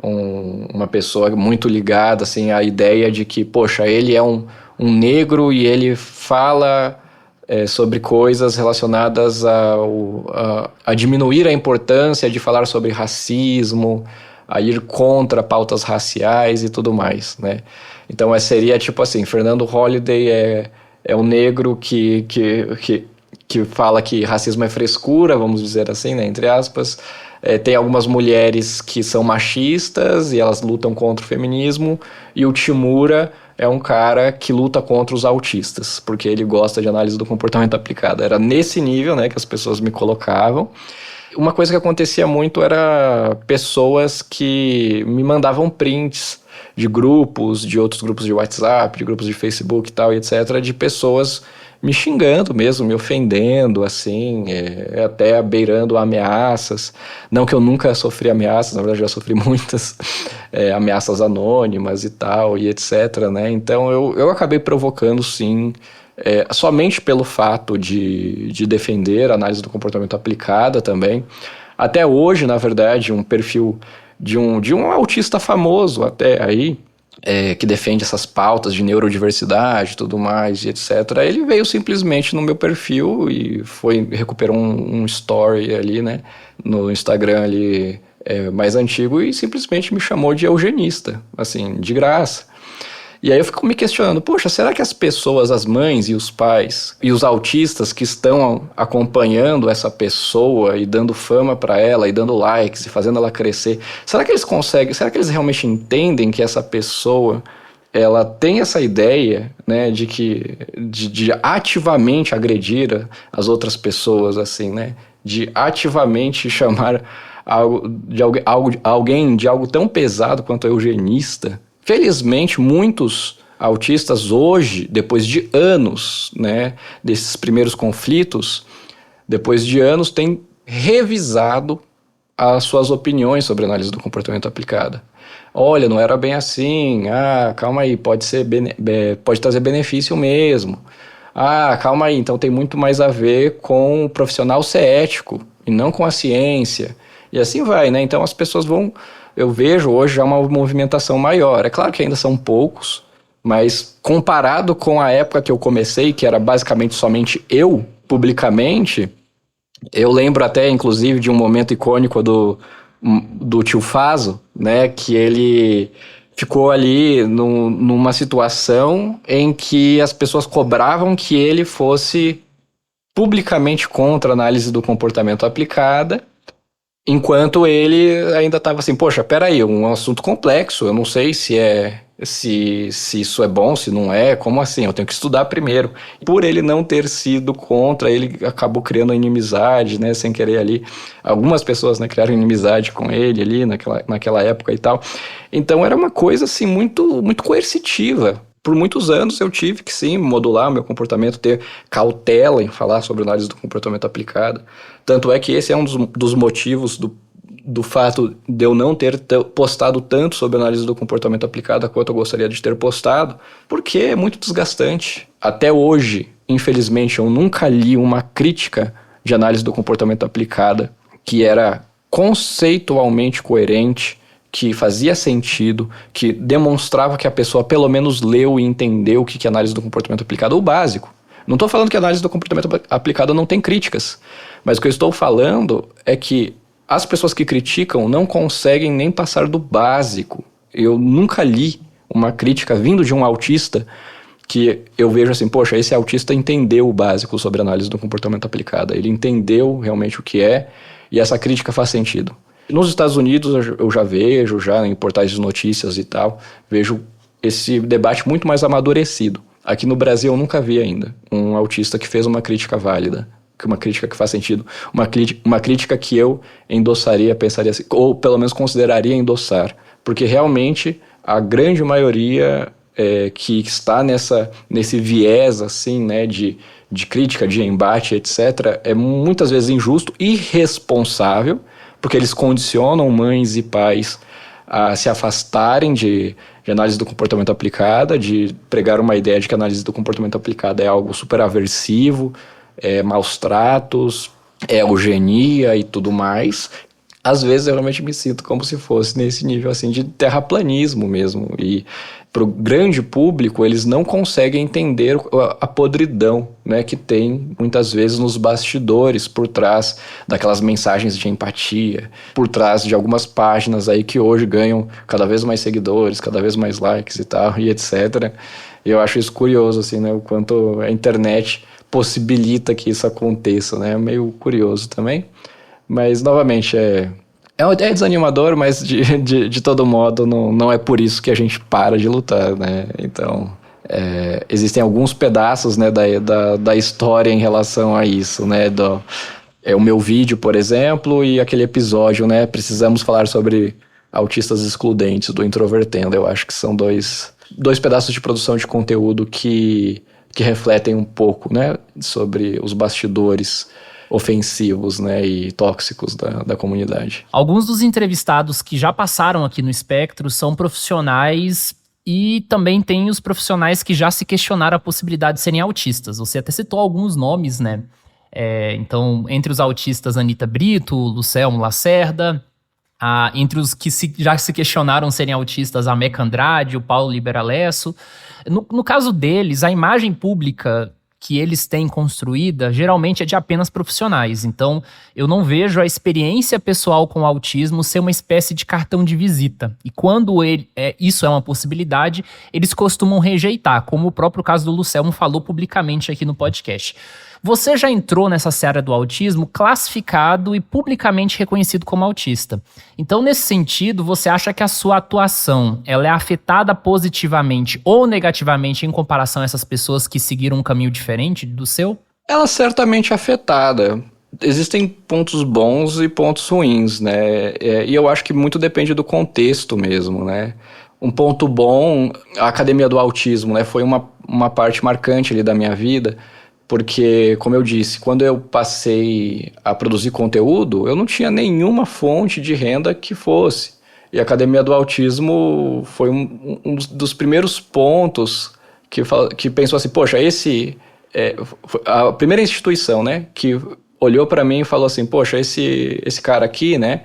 [SPEAKER 2] uma pessoa muito ligada, assim, à ideia de que, poxa, ele é um negro e ele fala sobre coisas relacionadas a diminuir a importância de falar sobre racismo, a ir contra pautas raciais e tudo mais, né? Então seria tipo assim, Fernando Holliday é um negro que fala que racismo é frescura, vamos dizer assim, né, entre aspas. Tem algumas mulheres que são machistas e elas lutam contra o feminismo, e o Timura é um cara que luta contra os autistas, porque ele gosta de análise do comportamento aplicado. Era nesse nível, né, que as pessoas me colocavam. Uma coisa que acontecia muito era pessoas que me mandavam prints de grupos, de outros grupos de WhatsApp, de grupos de Facebook e tal, e etc., de pessoas me xingando mesmo, me ofendendo, assim, até beirando ameaças. Não que eu nunca sofri ameaças, na verdade já sofri muitas ameaças anônimas e tal, e etc., né? Então eu acabei provocando, sim, somente pelo fato de defender a análise do comportamento aplicada também. Até hoje, na verdade, um perfil de um autista famoso até aí, que defende essas pautas de neurodiversidade e tudo mais, e etc. Ele veio simplesmente no meu perfil e recuperou um story ali, né, no Instagram ali, mais antigo, e simplesmente me chamou de eugenista, assim, de graça. E aí eu fico me questionando, poxa, será que as pessoas, as mães e os pais e os autistas que estão acompanhando essa pessoa e dando fama para ela e dando likes e fazendo ela crescer, será que eles realmente entendem que essa pessoa, ela tem essa ideia, né, de ativamente agredir as outras pessoas, assim, né, de ativamente chamar alguém de algo tão pesado quanto eugenista? Felizmente, muitos autistas hoje, depois de anos, né, desses primeiros conflitos, depois de anos, têm revisado as suas opiniões sobre análise do comportamento aplicada. Olha, não era bem assim. Calma aí, pode trazer benefício mesmo. Calma aí, então tem muito mais a ver com o profissional ser ético e não com a ciência. E assim vai, né? Então as pessoas vão... Eu vejo hoje já uma movimentação maior. É claro que ainda são poucos, mas comparado com a época que eu comecei, que era basicamente somente eu, publicamente, eu lembro até, inclusive, de um momento icônico do tio Faso, né? Que ele ficou ali numa situação em que as pessoas cobravam que ele fosse publicamente contra a análise do comportamento aplicada, enquanto ele ainda estava assim, poxa, peraí, um assunto complexo, eu não sei se isso é bom, se não é, como assim? Eu tenho que estudar primeiro. Por ele não ter sido contra, ele acabou criando inimizade, né, sem querer ali. Algumas pessoas, né, criaram inimizade com ele ali naquela época e tal. Então era uma coisa assim muito, muito coercitiva. Por muitos anos eu tive que sim modular o meu comportamento, ter cautela em falar sobre análise do comportamento aplicado. Tanto é que esse é um dos motivos do fato de eu não ter postado tanto sobre análise do comportamento aplicado quanto eu gostaria de ter postado, porque é muito desgastante. Até hoje, infelizmente, eu nunca li uma crítica de análise do comportamento aplicada que era conceitualmente coerente, que fazia sentido, que demonstrava que a pessoa pelo menos leu e entendeu o que é análise do comportamento aplicado, o básico. Não estou falando que a análise do comportamento aplicado não tem críticas, mas o que eu estou falando é que as pessoas que criticam não conseguem nem passar do básico. Eu nunca li uma crítica vindo de um autista que eu vejo assim, poxa, esse autista entendeu o básico sobre análise do comportamento aplicado, ele entendeu realmente o que é e essa crítica faz sentido. Nos Estados Unidos eu já vejo, já em portais de notícias e tal, vejo esse debate muito mais amadurecido. Aqui no Brasil eu nunca vi ainda um autista que fez uma crítica válida, uma crítica que faz sentido, uma crítica que eu endossaria, pensaria assim, ou pelo menos consideraria endossar, porque realmente a grande maioria que está nesse viés assim, né, de crítica, de embate, etc., é muitas vezes injusto, irresponsável, porque eles condicionam mães e pais a se afastarem de análise do comportamento aplicada, de pregar uma ideia de que a análise do comportamento aplicada é algo super aversivo, maus tratos, eugenia e tudo mais. Às vezes eu realmente me sinto como se fosse nesse nível assim de terraplanismo mesmo. E para o grande público, eles não conseguem entender a podridão, né, que tem muitas vezes nos bastidores, por trás daquelas mensagens de empatia, por trás de algumas páginas aí que hoje ganham cada vez mais seguidores, cada vez mais likes e tal, e etc. E eu acho isso curioso, assim, né, o quanto a internet possibilita que isso aconteça, né, é meio curioso também. Mas, novamente, é desanimador, mas de todo modo não é por isso que a gente para de lutar, né? Então, existem alguns pedaços, né, da história em relação a isso, né? O meu vídeo, por exemplo, e aquele episódio, né? Precisamos falar sobre autistas excludentes, do Introvertendo. Eu acho que são dois pedaços de produção de conteúdo que refletem um pouco, né, sobre os bastidores ofensivos, né, e tóxicos da comunidade.
[SPEAKER 1] Alguns dos entrevistados que já passaram aqui no Espectro são profissionais e também tem os profissionais que já se questionaram a possibilidade de serem autistas. Você até citou alguns nomes, né? Então, entre os autistas, Anita Brito, Lucelmo Lacerda, Entre os que já se questionaram serem autistas, a Meca Andrade, o Paulo Liberalesso. No caso deles, a imagem pública que eles têm construída geralmente é de apenas profissionais. Então, eu não vejo a experiência pessoal com o autismo ser uma espécie de cartão de visita. E quando isso é uma possibilidade, eles costumam rejeitar, como o próprio caso do Lucelmo falou publicamente aqui no podcast. Você já entrou nessa seara do autismo classificado e publicamente reconhecido como autista. Então, nesse sentido, você acha que a sua atuação ela é afetada positivamente ou negativamente em comparação a essas pessoas que seguiram um caminho diferente do seu?
[SPEAKER 2] Ela certamente é afetada. Existem pontos bons e pontos ruins, né? E eu acho que muito depende do contexto mesmo, né? Um ponto bom, a Academia do Autismo, né? Foi uma parte marcante ali da minha vida. Porque, como eu disse, quando eu passei a produzir conteúdo, eu não tinha nenhuma fonte de renda que fosse. E a Academia do Autismo foi um dos primeiros pontos que pensou assim, poxa, a primeira instituição, né, que olhou para mim e falou assim, poxa, esse cara aqui, né,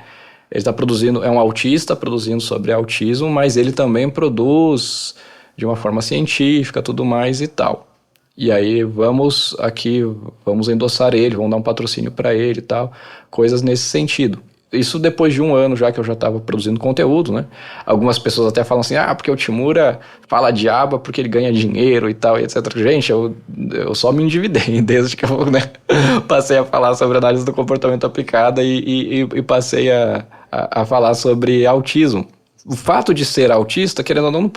[SPEAKER 2] ele está produzindo, é um autista produzindo sobre autismo, mas ele também produz de uma forma científica, tudo mais e tal. E aí vamos endossar ele, vamos dar um patrocínio para ele e tal, coisas nesse sentido. Isso depois de um ano já que eu já estava produzindo conteúdo, né? Algumas pessoas até falam assim, porque o Timura fala de aba porque ele ganha dinheiro e tal, e etc. Gente, eu só me endividei desde que eu, né, passei a falar sobre análise do comportamento aplicada e passei a falar sobre autismo. O fato de ser autista, querendo ou não,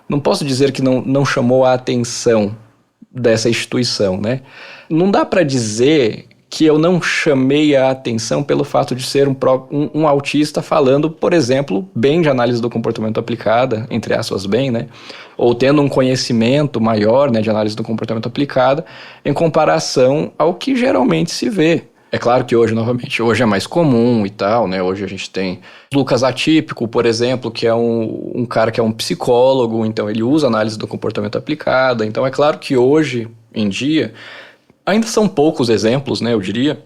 [SPEAKER 2] não posso dizer que não chamou a atenção dessa instituição, né? Não dá para dizer que eu não chamei a atenção pelo fato de ser um autista falando, por exemplo, bem de análise do comportamento aplicada, entre aspas, bem, né? Ou tendo um conhecimento maior, né, de análise do comportamento aplicada, em comparação ao que geralmente se vê. É claro que hoje é mais comum e tal, né? Hoje a gente tem Lucas Atípico, por exemplo, que é um cara que é um psicólogo, então ele usa análise do comportamento aplicada. Então é claro que hoje em dia, ainda são poucos exemplos, né, eu diria,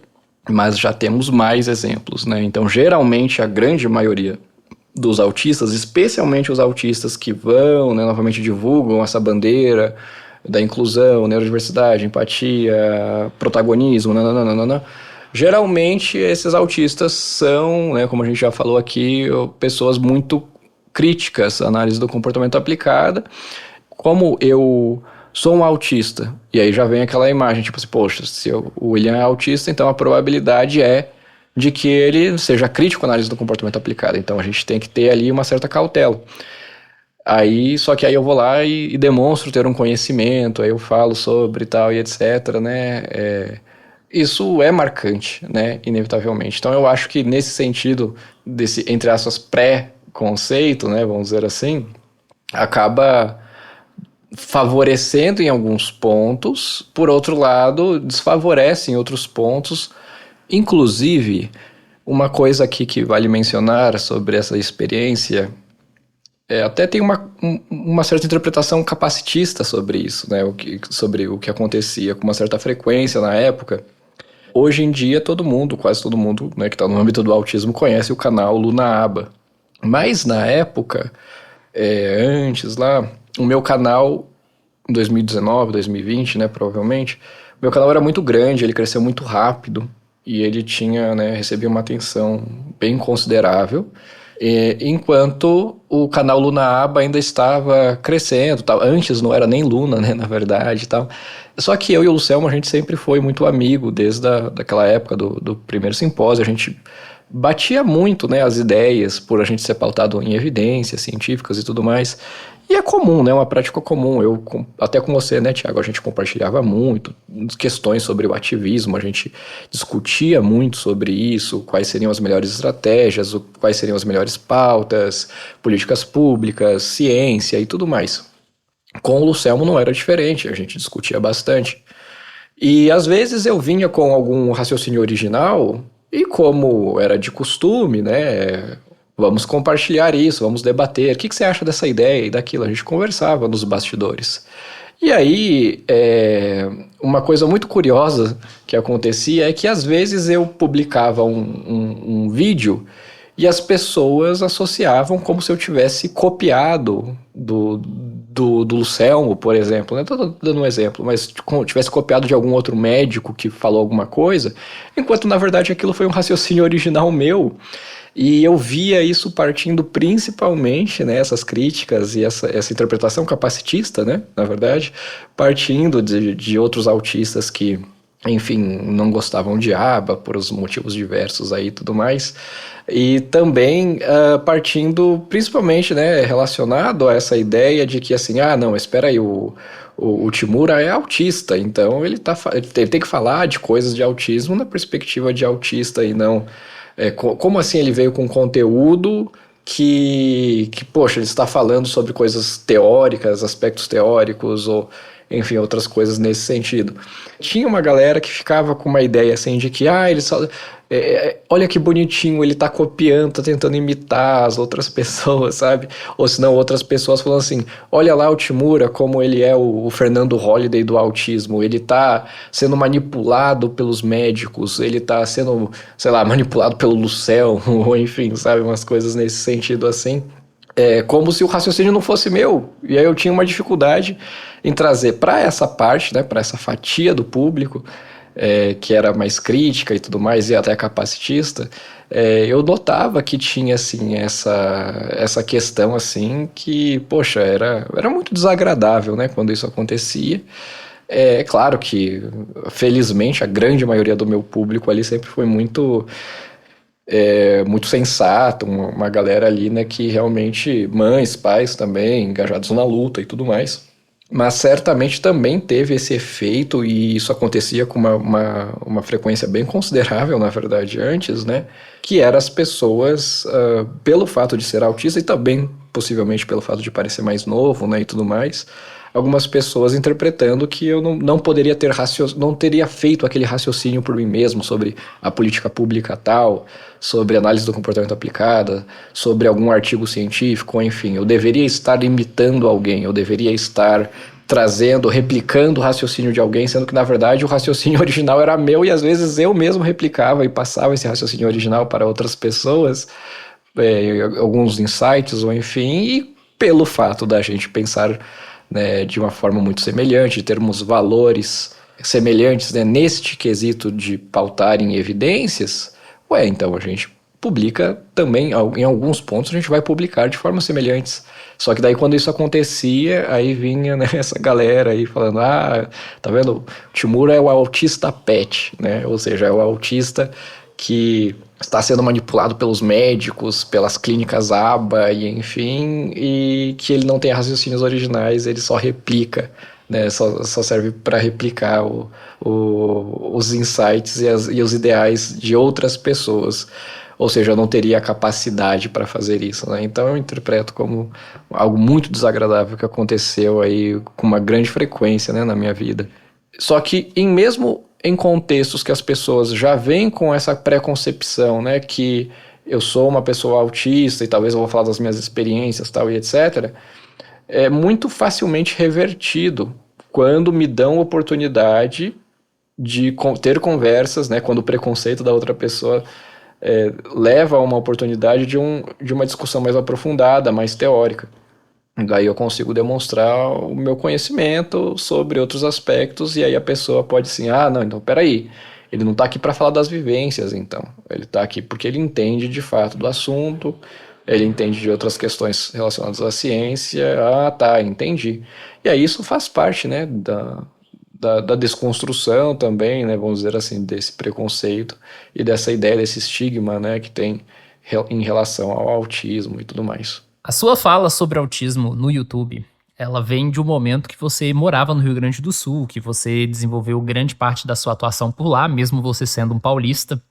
[SPEAKER 2] mas já temos mais exemplos, né? Então geralmente a grande maioria dos autistas, especialmente os autistas que vão, né, novamente divulgam essa bandeira da inclusão, neurodiversidade, empatia, protagonismo, nananana. Geralmente esses autistas são, né, como a gente já falou aqui, pessoas muito críticas à análise do comportamento aplicada. Como eu sou um autista, e aí já vem aquela imagem, tipo assim, poxa, se o William é autista, então a probabilidade é de que ele seja crítico à análise do comportamento aplicado. Então a gente tem que ter ali uma certa cautela. Só que aí eu vou lá e demonstro ter um conhecimento, aí eu falo sobre e tal, e etc, né? Isso é marcante, né? Inevitavelmente. Então eu acho que nesse sentido, desse, entre aspas, pré-conceito, né? Vamos dizer assim, acaba favorecendo em alguns pontos, por outro lado, desfavorece em outros pontos. Inclusive, uma coisa aqui que vale mencionar sobre essa experiência, até tem uma certa interpretação capacitista sobre isso, né? Sobre o que acontecia com uma certa frequência na época. Hoje em dia, quase todo mundo, né, que está no âmbito do autismo conhece o canal Lunaaba. Mas na época, antes lá, o meu canal, em 2019, 2020, né, provavelmente, o meu canal era muito grande, ele cresceu muito rápido e ele tinha, né, recebia uma atenção bem considerável, enquanto o canal Lunaaba ainda estava crescendo, tal. Antes não era nem Luna, né, na verdade, tal. Só que eu e o Lucelmo, a gente sempre foi muito amigo, desde daquela época do primeiro simpósio, a gente batia muito, né, as ideias, por a gente ser pautado em evidências científicas e tudo mais. E é comum, né, uma prática comum. Até com você, né, Thiago, a gente compartilhava muito questões sobre o ativismo, a gente discutia muito sobre isso, quais seriam as melhores estratégias, quais seriam as melhores pautas, políticas públicas, ciência e tudo mais. Com o Lucelmo não era diferente, a gente discutia bastante. E às vezes eu vinha com algum raciocínio original, e como era de costume, né, vamos compartilhar isso, vamos debater, o que você acha dessa ideia e daquilo? A gente conversava nos bastidores. E aí, uma coisa muito curiosa que acontecia é que às vezes eu publicava um vídeo e as pessoas associavam como se eu tivesse copiado do Lucelmo, por exemplo, né? Tô dando um exemplo, mas tivesse copiado de algum outro médico que falou alguma coisa, enquanto na verdade aquilo foi um raciocínio original meu. E eu via isso partindo principalmente, né, essas críticas e essa interpretação capacitista, né, na verdade, partindo de outros autistas que, enfim, não gostavam de aba por os motivos diversos aí e tudo mais. E também partindo principalmente, né, relacionado a essa ideia de que assim, ah, não, espera aí, o Timura é autista, então ele tem que falar de coisas de autismo na perspectiva de autista e não... como assim ele veio com conteúdo poxa, ele está falando sobre coisas teóricas, aspectos teóricos, ou enfim, outras coisas nesse sentido. Tinha uma galera que ficava com uma ideia assim de que, ele só... olha que bonitinho, ele tá copiando, tá tentando imitar as outras pessoas, sabe? Ou senão outras pessoas falando assim, olha lá o Timura, como ele é o Fernando Holliday do autismo, ele tá sendo manipulado pelos médicos, ele tá sendo, sei lá, manipulado pelo Lucel, ou enfim, sabe? Umas coisas nesse sentido assim. Como se o raciocínio não fosse meu. E aí eu tinha uma dificuldade em trazer para essa parte, né, para essa fatia do público, que era mais crítica e tudo mais, e até capacitista, eu notava que tinha, assim, essa questão, assim, que, poxa, era muito desagradável, né, quando isso acontecia. É claro que, felizmente, a grande maioria do meu público ali sempre foi muito sensato, uma galera ali, né, que realmente, mães, pais também, engajados na luta e tudo mais. Mas certamente também teve esse efeito, e isso acontecia com uma frequência bem considerável, na verdade, antes, né, que eram as pessoas, pelo fato de ser autista e também, possivelmente, pelo fato de parecer mais novo, né, e tudo mais, algumas pessoas interpretando que eu não poderia não teria feito aquele raciocínio por mim mesmo sobre a política pública tal, sobre análise do comportamento aplicada, sobre algum artigo científico, enfim, eu deveria estar imitando alguém, eu deveria estar replicando o raciocínio de alguém, sendo que na verdade o raciocínio original era meu e às vezes eu mesmo replicava e passava esse raciocínio original para outras pessoas, alguns insights ou enfim, e pelo fato da gente pensar, né, de uma forma muito semelhante, de termos valores semelhantes, né, neste quesito de pautar em evidências, então a gente publica também, em alguns pontos a gente vai publicar de formas semelhantes. Só que daí quando isso acontecia, aí vinha, né, essa galera aí falando, tá vendo, o Timura é o autista pet, né, ou seja, é o autista que está sendo manipulado pelos médicos, pelas clínicas ABA e enfim, e que ele não tem raciocínios originais, ele só replica, né, só serve para replicar os insights e os ideais de outras pessoas. Ou seja, eu não teria a capacidade para fazer isso, né? Então eu interpreto como algo muito desagradável que aconteceu aí com uma grande frequência, né, na minha vida. Só que mesmo em contextos que as pessoas já vêm com essa preconcepção, né, que eu sou uma pessoa autista e talvez eu vou falar das minhas experiências, tal, e etc., é muito facilmente revertido quando me dão oportunidade de ter conversas, né, quando o preconceito da outra pessoa leva a uma oportunidade de uma discussão mais aprofundada, mais teórica. Daí eu consigo demonstrar o meu conhecimento sobre outros aspectos, e aí a pessoa pode assim, não, então peraí, ele não está aqui para falar das vivências, então. Ele está aqui porque ele entende de fato do assunto, ele entende de outras questões relacionadas à ciência, tá, entendi. E aí isso faz parte, né, da desconstrução também, né, vamos dizer assim, desse preconceito e dessa ideia, desse estigma, né, que tem em relação ao autismo e tudo mais.
[SPEAKER 1] A sua fala sobre autismo no YouTube, ela vem de um momento que você morava no Rio Grande do Sul, que você desenvolveu grande parte da sua atuação por lá, mesmo você sendo um paulista.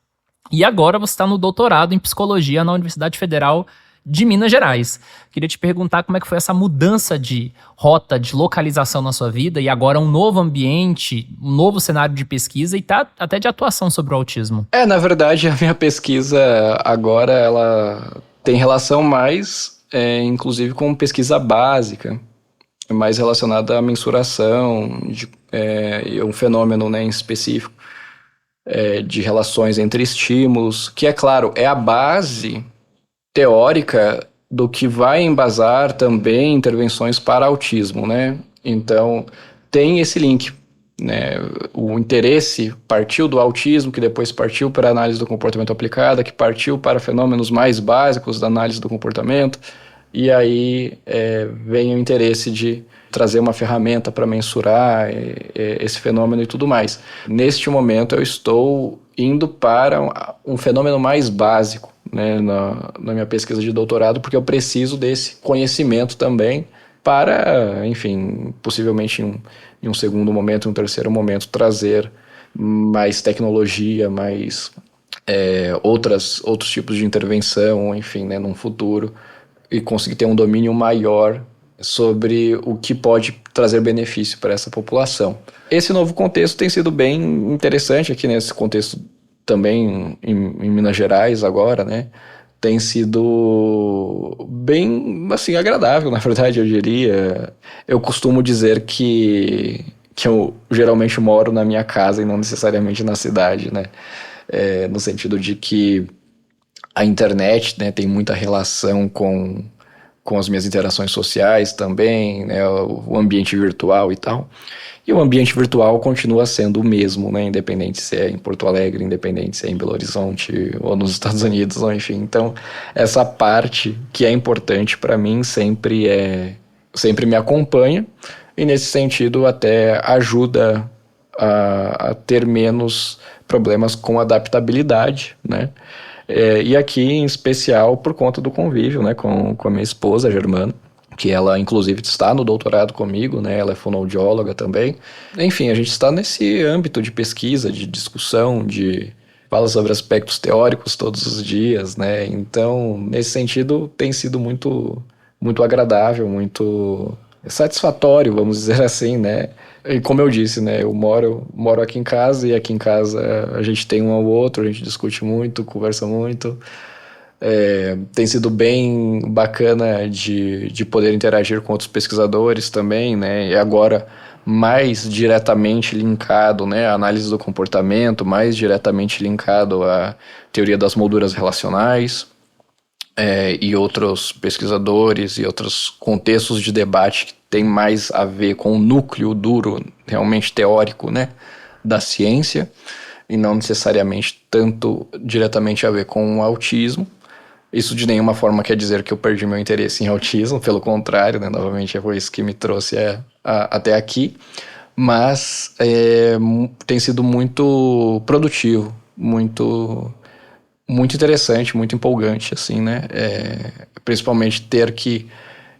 [SPEAKER 1] E agora você está no doutorado em psicologia na Universidade Federal de Minas Gerais. Queria te perguntar como é que foi essa mudança de rota, de localização na sua vida e agora um novo ambiente, um novo cenário de pesquisa e até de atuação sobre o autismo.
[SPEAKER 2] Na verdade, a minha pesquisa agora, ela tem relação mais, inclusive, com pesquisa básica, mais relacionada à mensuração, de um fenômeno, né, em específico, de relações entre estímulos, que, é claro, é a base teórica do que vai embasar também intervenções para autismo, né? Então, tem esse link, né? O interesse partiu do autismo, que depois partiu para a análise do comportamento aplicada, que partiu para fenômenos mais básicos da análise do comportamento, e aí vem o interesse de trazer uma ferramenta para mensurar esse fenômeno e tudo mais. Neste momento eu estou indo para um fenômeno mais básico, né, na minha pesquisa de doutorado, porque eu preciso desse conhecimento também para, enfim, possivelmente em um segundo momento, em um terceiro momento, trazer mais tecnologia, mais outros tipos de intervenção, enfim, né, num futuro, e conseguir ter um domínio maior sobre o que pode trazer benefício para essa população. Esse novo contexto tem sido bem interessante aqui nesse contexto também em Minas Gerais agora, né? Tem sido bem, assim, agradável, na verdade, eu diria. Eu costumo dizer que eu geralmente moro na minha casa e não necessariamente na cidade, né? No sentido de que a internet, né, tem muita relação com as minhas interações sociais também, né, o ambiente virtual e tal. E o ambiente virtual continua sendo o mesmo, né, independente se é em Porto Alegre, independente se é em Belo Horizonte ou nos Estados Unidos, ou enfim. Então, essa parte que é importante para mim sempre me acompanha e, nesse sentido, até ajuda a ter menos problemas com adaptabilidade, né? E aqui, em especial, por conta do convívio, né, com a minha esposa, a Germana, que ela, inclusive, está no doutorado comigo, né, ela é fonoaudióloga também. Enfim, a gente está nesse âmbito de pesquisa, de discussão, fala sobre aspectos teóricos todos os dias, né, então, nesse sentido, tem sido muito, muito agradável, muito satisfatório, vamos dizer assim, né. E como eu disse, né, eu moro aqui em casa e aqui em casa a gente tem um ao outro, a gente discute muito, conversa muito. Tem sido bem bacana de poder interagir com outros pesquisadores também, né, e agora mais diretamente linkado, né, à análise do comportamento, mais diretamente linkado à teoria das molduras relacionais. E outros pesquisadores e outros contextos de debate que tem mais a ver com o núcleo duro, realmente teórico, né, da ciência, e não necessariamente tanto diretamente a ver com o autismo. Isso de nenhuma forma quer dizer que eu perdi meu interesse em autismo, pelo contrário, né, novamente foi isso que me trouxe até aqui, mas tem sido muito produtivo, muito interessante, muito empolgante, assim, né? Principalmente ter que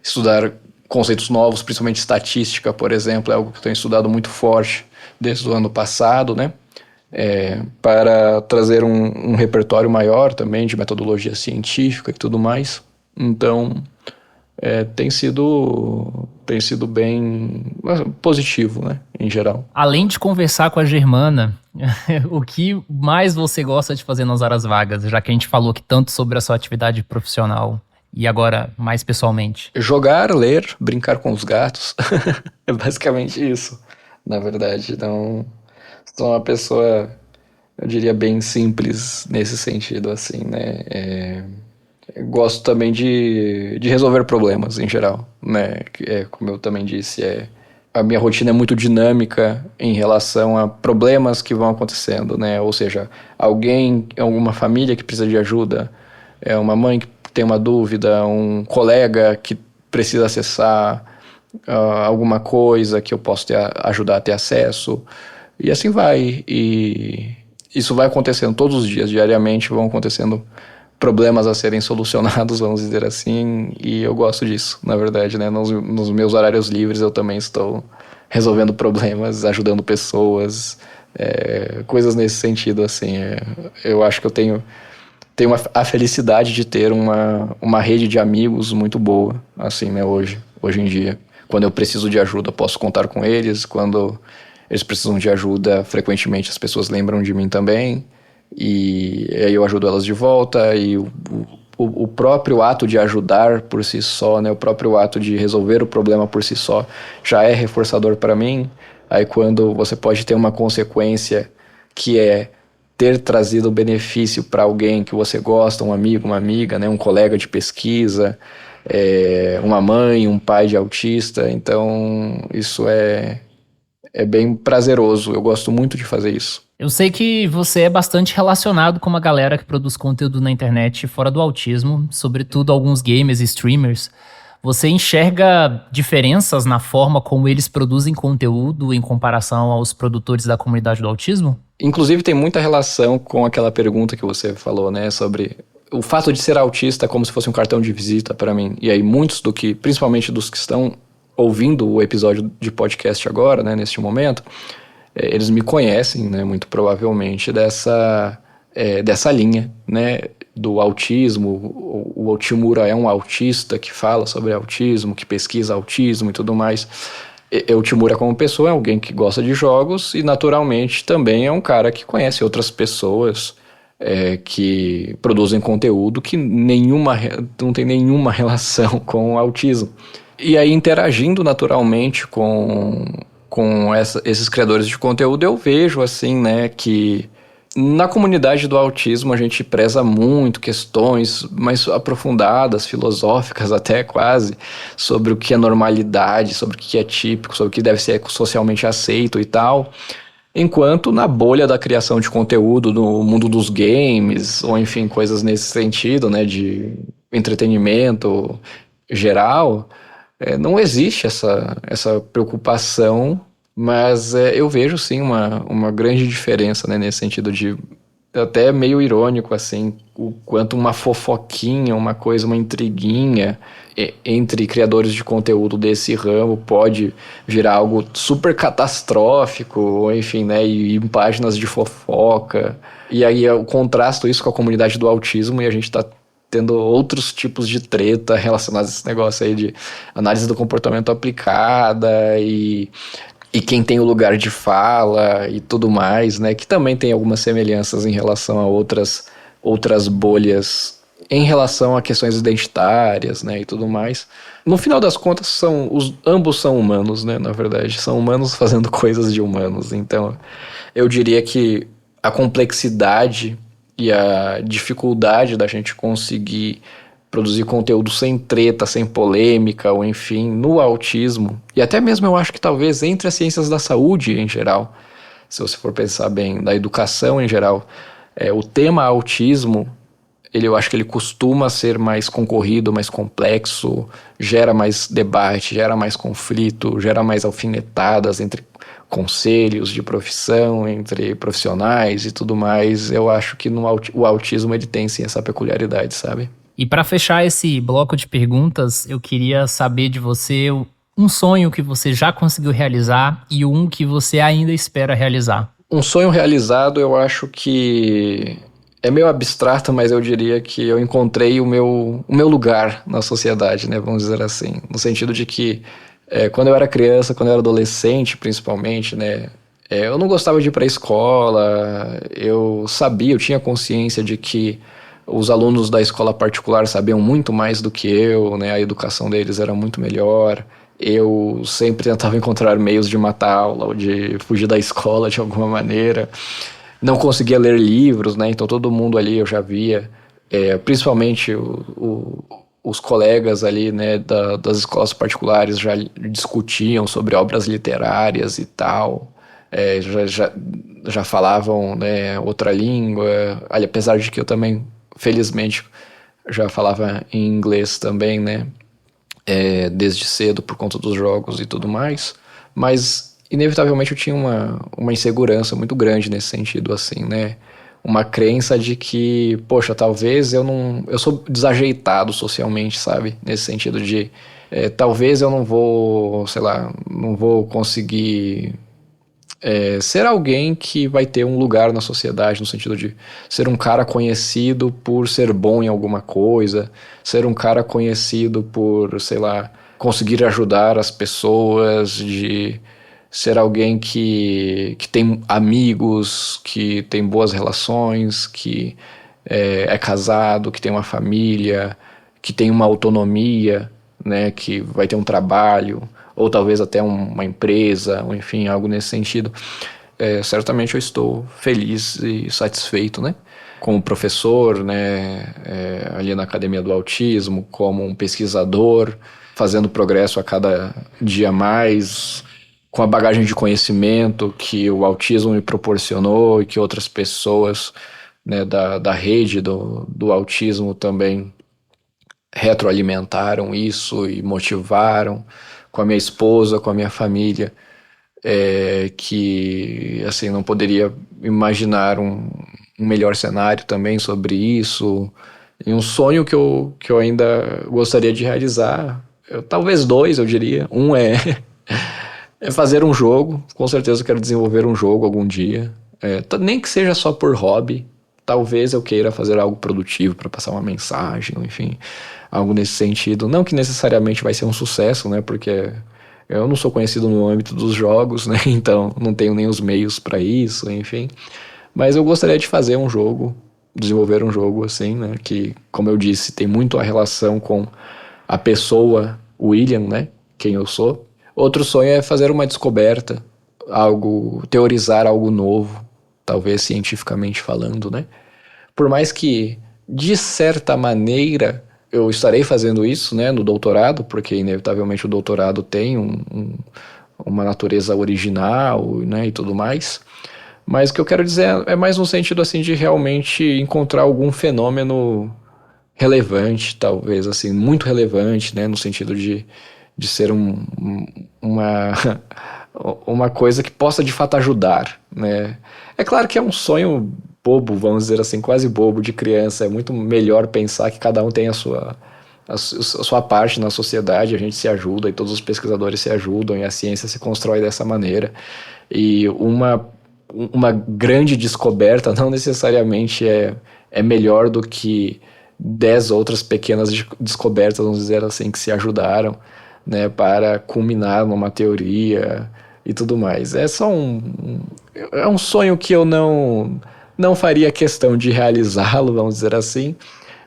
[SPEAKER 2] estudar conceitos novos, principalmente estatística, por exemplo, é algo que eu tenho estudado muito forte desde o ano passado, né? Para trazer um repertório maior também de metodologia científica e tudo mais. Então, tem sido bem positivo, né, em geral.
[SPEAKER 1] Além de conversar com a Germana, o que mais você gosta de fazer nas horas vagas, já que a gente falou aqui tanto sobre a sua atividade profissional e agora mais pessoalmente?
[SPEAKER 2] Jogar, ler, brincar com os gatos. É basicamente isso, na verdade. Então, sou uma pessoa, eu diria, bem simples nesse sentido, assim, né? Gosto também de resolver problemas em geral, né? Como eu também disse, a minha rotina é muito dinâmica em relação a problemas que vão acontecendo, né? Ou seja, alguma família que precisa de ajuda, uma mãe que tem uma dúvida, um colega que precisa acessar alguma coisa que eu posso ajudar a ter acesso, e assim vai. E isso vai acontecendo todos os dias, diariamente vão acontecendo problemas a serem solucionados, vamos dizer assim, e eu gosto disso, na verdade, né? Nos meus horários livres eu também estou resolvendo problemas, ajudando pessoas, coisas nesse sentido, assim. Eu acho que eu tenho a felicidade de ter uma rede de amigos muito boa, assim, né, hoje em dia. Quando eu preciso de ajuda, eu posso contar com eles. Quando eles precisam de ajuda, frequentemente as pessoas lembram de mim também. E aí eu ajudo elas de volta. E o próprio ato de ajudar por si só, né, o próprio ato de resolver o problema por si só, já é reforçador para mim. Aí quando você pode ter uma consequência que é ter trazido benefício para alguém que você gosta, um amigo, uma amiga, né, um colega de pesquisa, uma mãe, um pai de autista. Então, isso é bem prazeroso. Eu gosto muito de fazer isso.
[SPEAKER 1] Eu sei que você é bastante relacionado com uma galera que produz conteúdo na internet fora do autismo, sobretudo alguns gamers e streamers. Você enxerga diferenças na forma como eles produzem conteúdo em comparação aos produtores da comunidade do autismo?
[SPEAKER 2] Inclusive, tem muita relação com aquela pergunta que você falou, né, sobre o fato de ser autista como se fosse um cartão de visita para mim. E aí muitos principalmente dos que estão ouvindo o episódio de podcast agora, né, neste momento, eles me conhecem, né, muito provavelmente dessa linha, né, do autismo. O Timura é um autista que fala sobre autismo, que pesquisa autismo e tudo mais. O Timura, como pessoa, é alguém que gosta de jogos e, naturalmente, também é um cara que conhece outras pessoas que produzem conteúdo que não tem nenhuma relação com o autismo. E aí, interagindo naturalmente com esses criadores de conteúdo, eu vejo, assim, né, que na comunidade do autismo a gente preza muito questões mais aprofundadas, filosóficas até quase, sobre o que é normalidade, sobre o que é típico, sobre o que deve ser socialmente aceito e tal. Enquanto na bolha da criação de conteúdo, no mundo dos games, ou enfim, coisas nesse sentido, né, de entretenimento geral, não existe essa preocupação. Mas eu vejo, sim, uma grande diferença, né, nesse sentido de até meio irônico, assim, o quanto uma fofoquinha, uma coisa, uma intriguinha entre criadores de conteúdo desse ramo pode virar algo super catastrófico, ou enfim, né, e em páginas de fofoca. E aí eu contrasto isso com a comunidade do autismo e a gente tá tendo outros tipos de treta relacionados a esse negócio aí de análise do comportamento aplicada e quem tem o lugar de fala e tudo mais, né? Que também tem algumas semelhanças em relação a outras bolhas, em relação a questões identitárias, né? E tudo mais. No final das contas, ambos são humanos, né? Na verdade, são humanos fazendo coisas de humanos. Então, eu diria que a complexidade e a dificuldade da gente conseguir produzir conteúdo sem treta, sem polêmica, ou enfim, no autismo, e até mesmo eu acho que talvez entre as ciências da saúde em geral, se você for pensar bem, da educação em geral, o tema autismo, eu acho que ele costuma ser mais concorrido, mais complexo, gera mais debate, gera mais conflito, gera mais alfinetadas entre conselhos de profissão, entre profissionais e tudo mais. Eu acho que o autismo ele tem sim essa peculiaridade, sabe?
[SPEAKER 1] E para fechar esse bloco de perguntas, eu queria saber de você um sonho que você já conseguiu realizar e um que você ainda espera realizar.
[SPEAKER 2] Um sonho realizado, eu acho que é meio abstrato, mas eu diria que eu encontrei o meu lugar na sociedade, né? Vamos dizer assim. No sentido de que quando eu era criança, quando eu era adolescente, principalmente, né? Eu não gostava de ir para a escola, eu tinha consciência de que os alunos da escola particular sabiam muito mais do que eu, né? A educação deles era muito melhor. Eu sempre tentava encontrar meios de matar a aula ou de fugir da escola de alguma maneira. Não conseguia ler livros, né? Então todo mundo ali eu já via, principalmente os colegas ali, né, das escolas particulares já discutiam sobre obras literárias e tal. Já falavam, né, outra língua, apesar de que eu também, felizmente, já falava em inglês também, né, desde cedo por conta dos jogos e tudo mais, mas inevitavelmente eu tinha uma insegurança muito grande nesse sentido, assim, né, uma crença de que, poxa, talvez eu sou desajeitado socialmente, sabe, nesse sentido de, talvez eu não vou conseguir ser alguém que vai ter um lugar na sociedade, no sentido de ser um cara conhecido por ser bom em alguma coisa, ser um cara conhecido por, sei lá, conseguir ajudar as pessoas, de ser alguém que tem amigos, que tem boas relações, que é casado, que tem uma família, que tem uma autonomia, né, que vai ter um trabalho, ou talvez até uma empresa, ou enfim, algo nesse sentido. certamente eu estou feliz e satisfeito, né? Como professor, né? Ali na Academia do Autismo, como um pesquisador, fazendo progresso a cada dia mais, com a bagagem de conhecimento que o autismo me proporcionou e que outras pessoas, né, da rede do autismo também retroalimentaram isso e motivaram, com a minha esposa, com a minha família, que assim não poderia imaginar um melhor cenário também sobre isso, e um sonho que eu ainda gostaria de realizar, talvez dois, eu diria. Um é fazer um jogo, com certeza eu quero desenvolver um jogo algum dia, nem que seja só por hobby. Talvez eu queira fazer algo produtivo para passar uma mensagem, enfim, algo nesse sentido. Não que necessariamente vai ser um sucesso, né? Porque eu não sou conhecido no âmbito dos jogos, né? Então não tenho nem os meios para isso, enfim. Mas eu gostaria de fazer um jogo, desenvolver um jogo assim, né? Que, como eu disse, tem muito a relação com a pessoa William, né? Quem eu sou. Outro sonho é fazer uma descoberta, teorizar algo novo, talvez cientificamente falando, né? Por mais que, de certa maneira, eu estarei fazendo isso, né, no doutorado, porque inevitavelmente o doutorado tem uma natureza original, né, e tudo mais. Mas o que eu quero dizer é mais no sentido assim de realmente encontrar algum fenômeno relevante, talvez assim, muito relevante, né, no sentido de ser uma coisa que possa de fato ajudar, né? É claro que é um sonho bobo, vamos dizer assim, quase bobo de criança. É muito melhor pensar que cada um tem a sua parte na sociedade, a gente se ajuda e todos os pesquisadores se ajudam e a ciência se constrói dessa maneira. E uma grande descoberta não necessariamente é melhor do que 10 outras pequenas descobertas, vamos dizer assim, que se ajudaram, né, para culminar numa teoria e tudo mais. É só um sonho que eu não faria questão de realizá-lo, vamos dizer assim,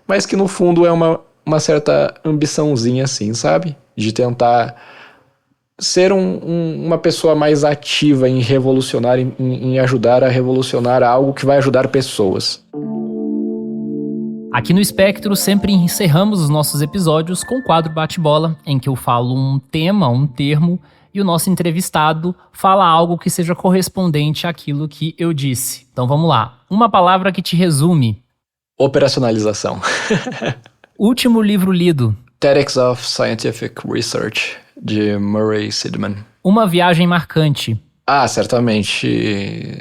[SPEAKER 2] mas que no fundo é uma certa ambiçãozinha assim, sabe? De tentar ser uma pessoa mais ativa em revolucionar, em ajudar a revolucionar algo que vai ajudar pessoas.
[SPEAKER 1] Aqui no Espectro, sempre encerramos os nossos episódios com o quadro Bate-Bola, em que eu falo um tema, um termo, e o nosso entrevistado fala algo que seja correspondente àquilo que eu disse. Então vamos lá. Uma palavra que te resume.
[SPEAKER 2] Operacionalização.
[SPEAKER 1] Último livro lido.
[SPEAKER 2] TEDx of Scientific Research, de Murray Sidman.
[SPEAKER 1] Uma viagem marcante.
[SPEAKER 2] Certamente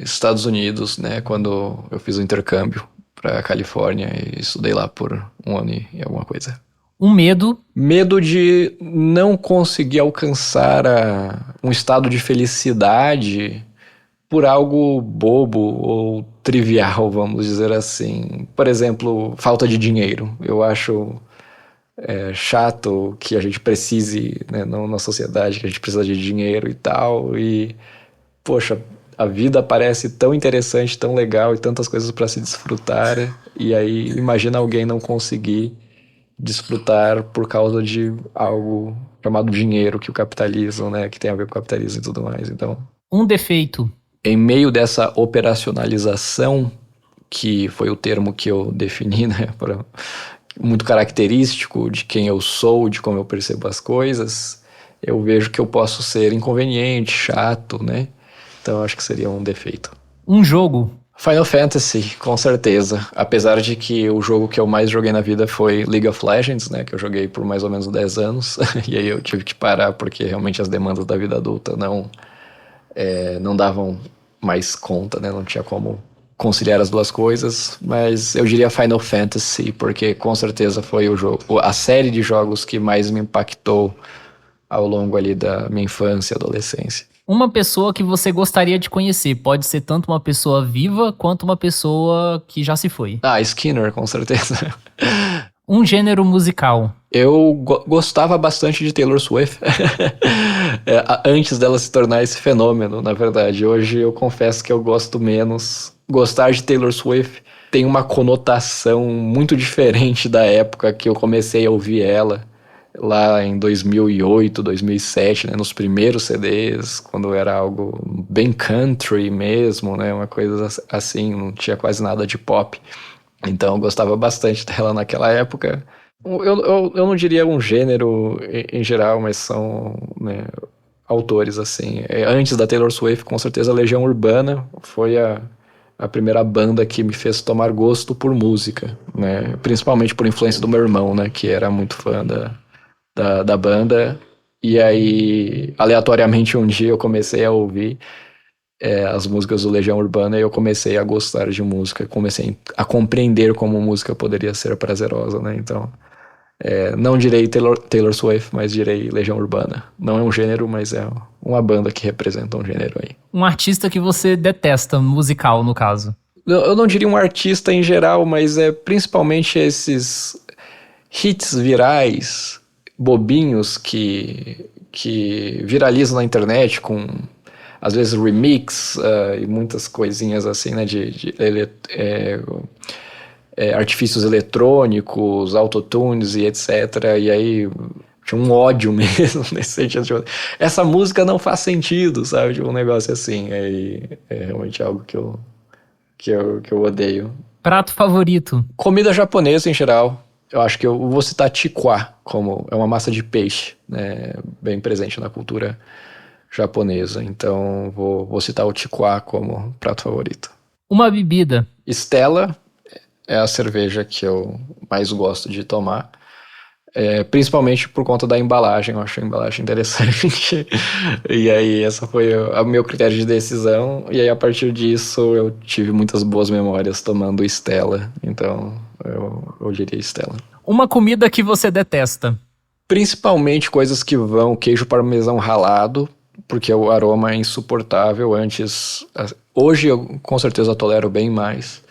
[SPEAKER 2] Estados Unidos, né? Quando eu fiz o intercâmbio para Califórnia e estudei lá por 1 ano e alguma coisa.
[SPEAKER 1] Um medo.
[SPEAKER 2] Medo de não conseguir alcançar um estado de felicidade por algo bobo ou trivial, vamos dizer assim. Por exemplo, falta de dinheiro. Eu acho chato que a gente precise, né, na sociedade, que a gente precisa de dinheiro e tal. E, poxa, a vida parece tão interessante, tão legal e tantas coisas para se desfrutar. E aí, imagina alguém não conseguir desfrutar por causa de algo chamado dinheiro, que o capitalismo, né, que tem a ver com o capitalismo e tudo mais. Então,
[SPEAKER 1] um defeito.
[SPEAKER 2] Em meio dessa operacionalização, que foi o termo que eu defini, né, muito característico de quem eu sou, de como eu percebo as coisas, eu vejo que eu posso ser inconveniente, chato, né? Então, acho que seria um defeito.
[SPEAKER 1] Um jogo.
[SPEAKER 2] Final Fantasy, com certeza. Apesar de que o jogo que eu mais joguei na vida foi League of Legends, né? Que eu joguei por mais ou menos 10 anos. E aí eu tive que parar porque realmente as demandas da vida adulta não davam mais conta, né? Não tinha como conciliar as duas coisas. Mas eu diria Final Fantasy, porque com certeza foi a série de jogos que mais me impactou ao longo ali da minha infância e adolescência.
[SPEAKER 1] Uma pessoa que você gostaria de conhecer. Pode ser tanto uma pessoa viva quanto uma pessoa que já se foi.
[SPEAKER 2] Skinner, com certeza.
[SPEAKER 1] Um gênero musical.
[SPEAKER 2] Eu gostava bastante de Taylor Swift. Antes dela se tornar esse fenômeno, na verdade. Hoje eu confesso que eu gosto menos. Gostar de Taylor Swift tem uma conotação muito diferente da época que eu comecei a ouvir ela. lá em 2008, 2007, né, nos primeiros CDs, quando era algo bem country mesmo, né, uma coisa assim, não tinha quase nada de pop. Então eu gostava bastante dela naquela época. Eu não diria um gênero em geral, mas são, né, autores assim. Antes da Taylor Swift, com certeza, Legião Urbana foi a primeira banda que me fez tomar gosto por música, né? Principalmente por influência do meu irmão, né? Que era muito fã da banda. E aí, aleatoriamente, um dia eu comecei a ouvir as músicas do Legião Urbana e eu comecei a gostar de música. Comecei a compreender como música poderia ser prazerosa, né? Então, não direi Taylor Swift, mas direi Legião Urbana. Não é um gênero, mas é uma banda que representa um gênero aí.
[SPEAKER 1] Um artista que você detesta, musical, no caso.
[SPEAKER 2] Eu não diria um artista em geral, mas principalmente esses hits virais, bobinhos que viralizam na internet com, às vezes, remix e muitas coisinhas assim, né, artifícios eletrônicos, autotunes e etc. E aí tinha um ódio mesmo nesse sentido. Tipo, essa música não faz sentido, sabe? Tipo, um negócio assim. Aí é realmente algo que eu odeio.
[SPEAKER 1] Prato favorito?
[SPEAKER 2] Comida japonesa em geral. Eu acho que eu vou citar tiquá, como é uma massa de peixe, né? Bem presente na cultura japonesa. Então vou citar o tiquá como prato favorito.
[SPEAKER 1] Uma bebida?
[SPEAKER 2] Stella é a cerveja que eu mais gosto de tomar. Principalmente por conta da embalagem, eu acho a embalagem interessante. E aí, essa foi o meu critério de decisão. E aí, a partir disso, eu tive muitas boas memórias tomando Stella. Então, eu diria Stella.
[SPEAKER 1] Uma comida que você detesta?
[SPEAKER 2] Principalmente coisas que vão queijo parmesão ralado, porque o aroma é insuportável. Hoje, eu com certeza tolero bem mais.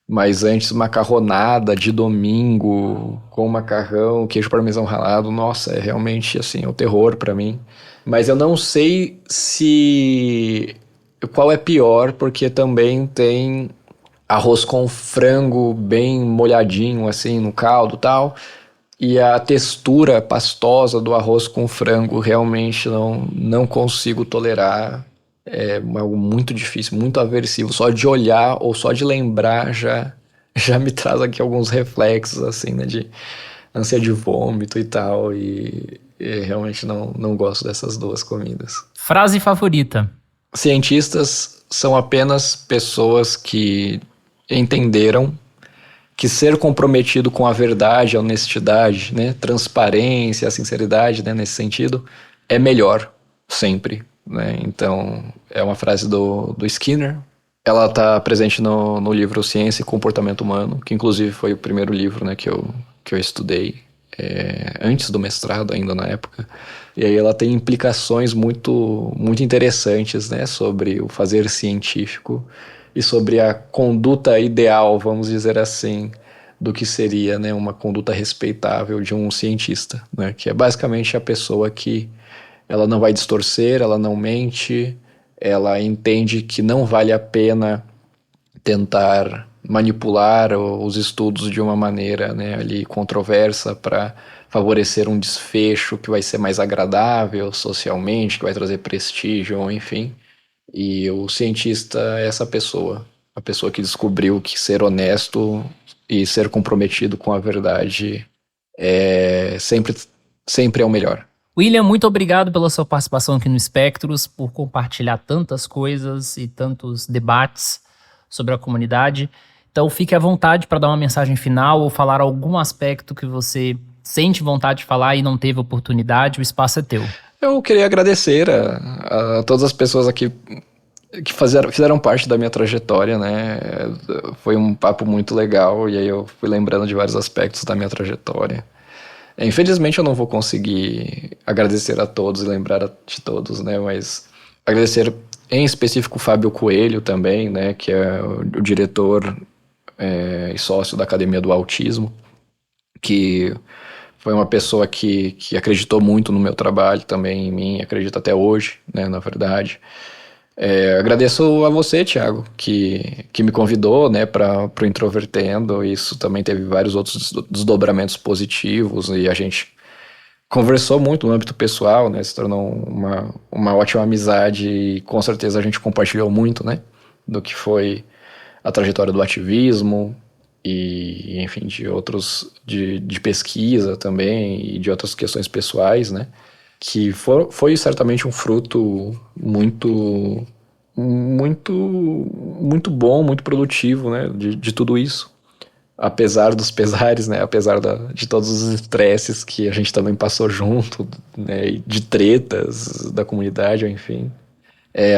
[SPEAKER 2] Mas antes, macarronada de domingo, com macarrão, queijo parmesão ralado, nossa, é realmente, assim, o terror pra mim. Mas eu não sei qual é pior, porque também tem arroz com frango bem molhadinho, assim, no caldo e tal. E a textura pastosa do arroz com frango realmente não consigo tolerar. É algo muito difícil, muito aversivo. Só de olhar ou só de lembrar já me traz aqui alguns reflexos, assim, né? De ânsia de vômito e tal. E realmente não gosto dessas duas comidas.
[SPEAKER 1] Frase favorita?
[SPEAKER 2] Cientistas são apenas pessoas que entenderam que ser comprometido com a verdade, a honestidade, né? Transparência, a sinceridade, né? Nesse sentido, é melhor sempre. Né? Então, é uma frase do Skinner. Ela está presente no livro Ciência e Comportamento Humano, que inclusive foi o primeiro livro, né, que eu estudei antes do mestrado, ainda na época. E aí ela tem implicações muito, muito interessantes, né, sobre o fazer científico e sobre a conduta ideal, vamos dizer assim, do que seria, né, uma conduta respeitável de um cientista, né, que é basicamente a pessoa que ela não vai distorcer, ela não mente, ela entende que não vale a pena tentar manipular os estudos de uma maneira, né, ali controversa para favorecer um desfecho que vai ser mais agradável socialmente, que vai trazer prestígio, enfim. E o cientista é essa pessoa, a pessoa que descobriu que ser honesto e ser comprometido com a verdade sempre é o melhor.
[SPEAKER 1] William, muito obrigado pela sua participação aqui no Espectros, por compartilhar tantas coisas e tantos debates sobre a comunidade. Então fique à vontade para dar uma mensagem final ou falar algum aspecto que você sente vontade de falar e não teve oportunidade, o espaço é teu.
[SPEAKER 2] Eu queria agradecer a todas as pessoas aqui que fizeram parte da minha trajetória, né? Foi um papo muito legal e aí eu fui lembrando de vários aspectos da minha trajetória. Infelizmente eu não vou conseguir agradecer a todos e lembrar de todos, né? Mas agradecer em específico o Fábio Coelho também, né? Que é o diretor e sócio da Academia do Autismo, que foi uma pessoa que acreditou muito no meu trabalho também, em mim, acredita até hoje, né? Na verdade. Agradeço a você, Thiago, que me convidou, né, para o Introvertendo. Isso também teve vários outros desdobramentos positivos e a gente conversou muito no âmbito pessoal, né? Se tornou uma ótima amizade e com certeza a gente compartilhou muito, né? Do que foi a trajetória do ativismo e, enfim, de outros, de pesquisa também e de outras questões pessoais, né? Que foi certamente um fruto muito bom, muito produtivo, né? De tudo isso. Apesar dos pesares, né? Apesar de todos os estresses que a gente também passou junto, né? E de tretas da comunidade, enfim.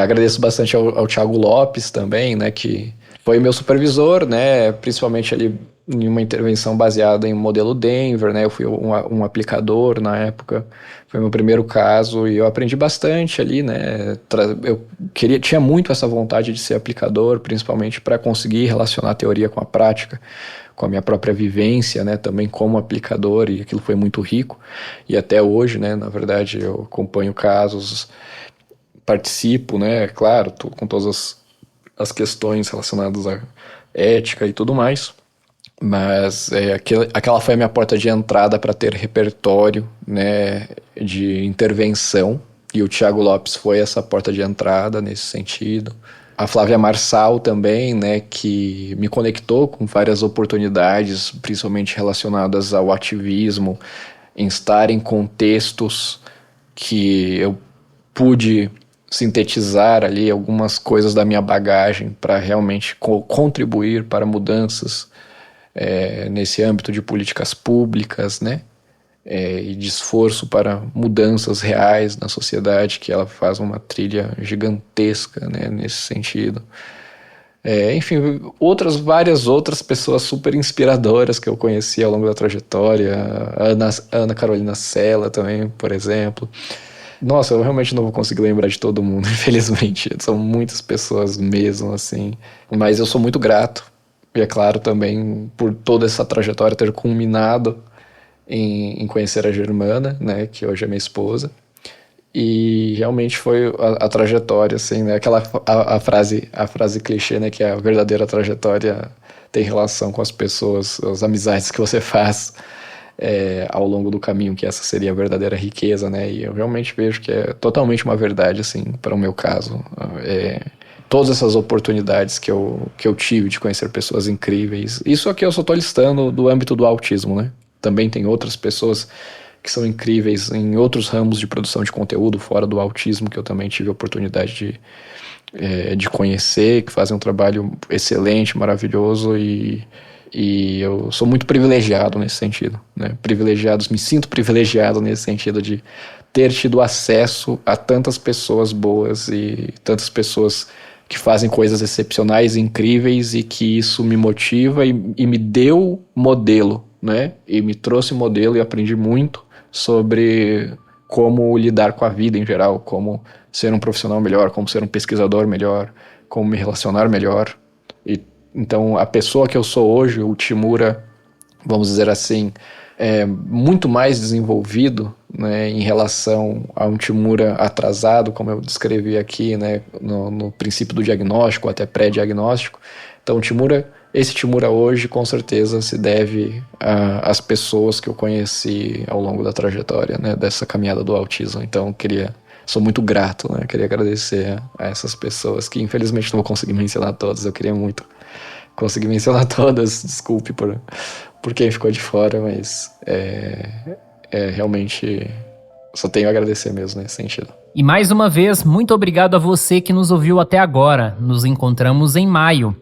[SPEAKER 2] Agradeço bastante ao Thiago Lopes também, né? Que foi meu supervisor, né? Principalmente ali em uma intervenção baseada em modelo Denver, né? Eu fui um aplicador na época. Foi meu primeiro caso e eu aprendi bastante ali, né? Tinha muito essa vontade de ser aplicador, principalmente para conseguir relacionar a teoria com a prática, com a minha própria vivência, né? Também como aplicador, e aquilo foi muito rico. E até hoje, né? Na verdade, eu acompanho casos, participo, né? Claro, com todas as questões relacionadas à ética e tudo mais. Mas aquela foi a minha porta de entrada para ter repertório, né, de intervenção, e o Thiago Lopes foi essa porta de entrada nesse sentido. A Flávia Marçal também, né, que me conectou com várias oportunidades, principalmente relacionadas ao ativismo, em estar em contextos que eu pude sintetizar ali algumas coisas da minha bagagem para realmente contribuir para mudanças nesse âmbito de políticas públicas, né? E de esforço para mudanças reais na sociedade, que ela faz uma trilha gigantesca, né, nesse sentido. Enfim, várias outras pessoas super inspiradoras que eu conheci ao longo da trajetória, a Ana Carolina Sela também, por exemplo. Nossa, eu realmente não vou conseguir lembrar de todo mundo, infelizmente. São muitas pessoas mesmo, assim. Mas eu sou muito grato. E é claro também por toda essa trajetória ter culminado em conhecer a Germana, né, que hoje é minha esposa. E realmente foi a trajetória, assim, né, a frase clichê, né, que a verdadeira trajetória tem relação com as pessoas, as amizades que você faz ao longo do caminho, que essa seria a verdadeira riqueza, né, e eu realmente vejo que é totalmente uma verdade, assim, para o meu caso. Todas essas oportunidades que eu tive de conhecer pessoas incríveis. Isso aqui eu só estou listando do âmbito do autismo, né? Também tem outras pessoas que são incríveis em outros ramos de produção de conteúdo fora do autismo, que eu também tive a oportunidade de conhecer, que fazem um trabalho excelente, maravilhoso, e eu sou muito privilegiado nesse sentido, né? Me sinto privilegiado nesse sentido de ter tido acesso a tantas pessoas boas e tantas pessoas que fazem coisas excepcionais, incríveis, e que isso me motiva e me deu modelo, né? E me trouxe modelo e aprendi muito sobre como lidar com a vida em geral, como ser um profissional melhor, como ser um pesquisador melhor, como me relacionar melhor. E então a pessoa que eu sou hoje, o Timura, vamos dizer assim, muito mais desenvolvido, né, em relação a um Timura atrasado, como eu descrevi aqui, né, no princípio do diagnóstico, até pré-diagnóstico. Então esse Timura hoje com certeza se deve às pessoas que eu conheci ao longo da trajetória, né, dessa caminhada do autismo. Então sou muito grato, né, queria agradecer a essas pessoas, que infelizmente não vou conseguir mencionar todas. Eu queria muito conseguir mencionar todas, desculpe por quem ficou de fora, mas realmente só tenho a agradecer mesmo nesse sentido.
[SPEAKER 1] E mais uma vez, muito obrigado a você que nos ouviu até agora. Nos encontramos em maio.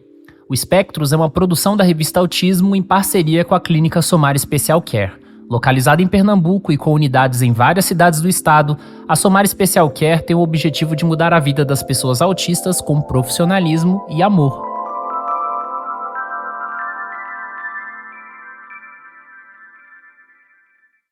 [SPEAKER 1] O Espectros é uma produção da revista Autismo em parceria com a Clínica Somar Special Care. Localizada em Pernambuco e com unidades em várias cidades do estado, a Somar Special Care tem o objetivo de mudar a vida das pessoas autistas com profissionalismo e amor.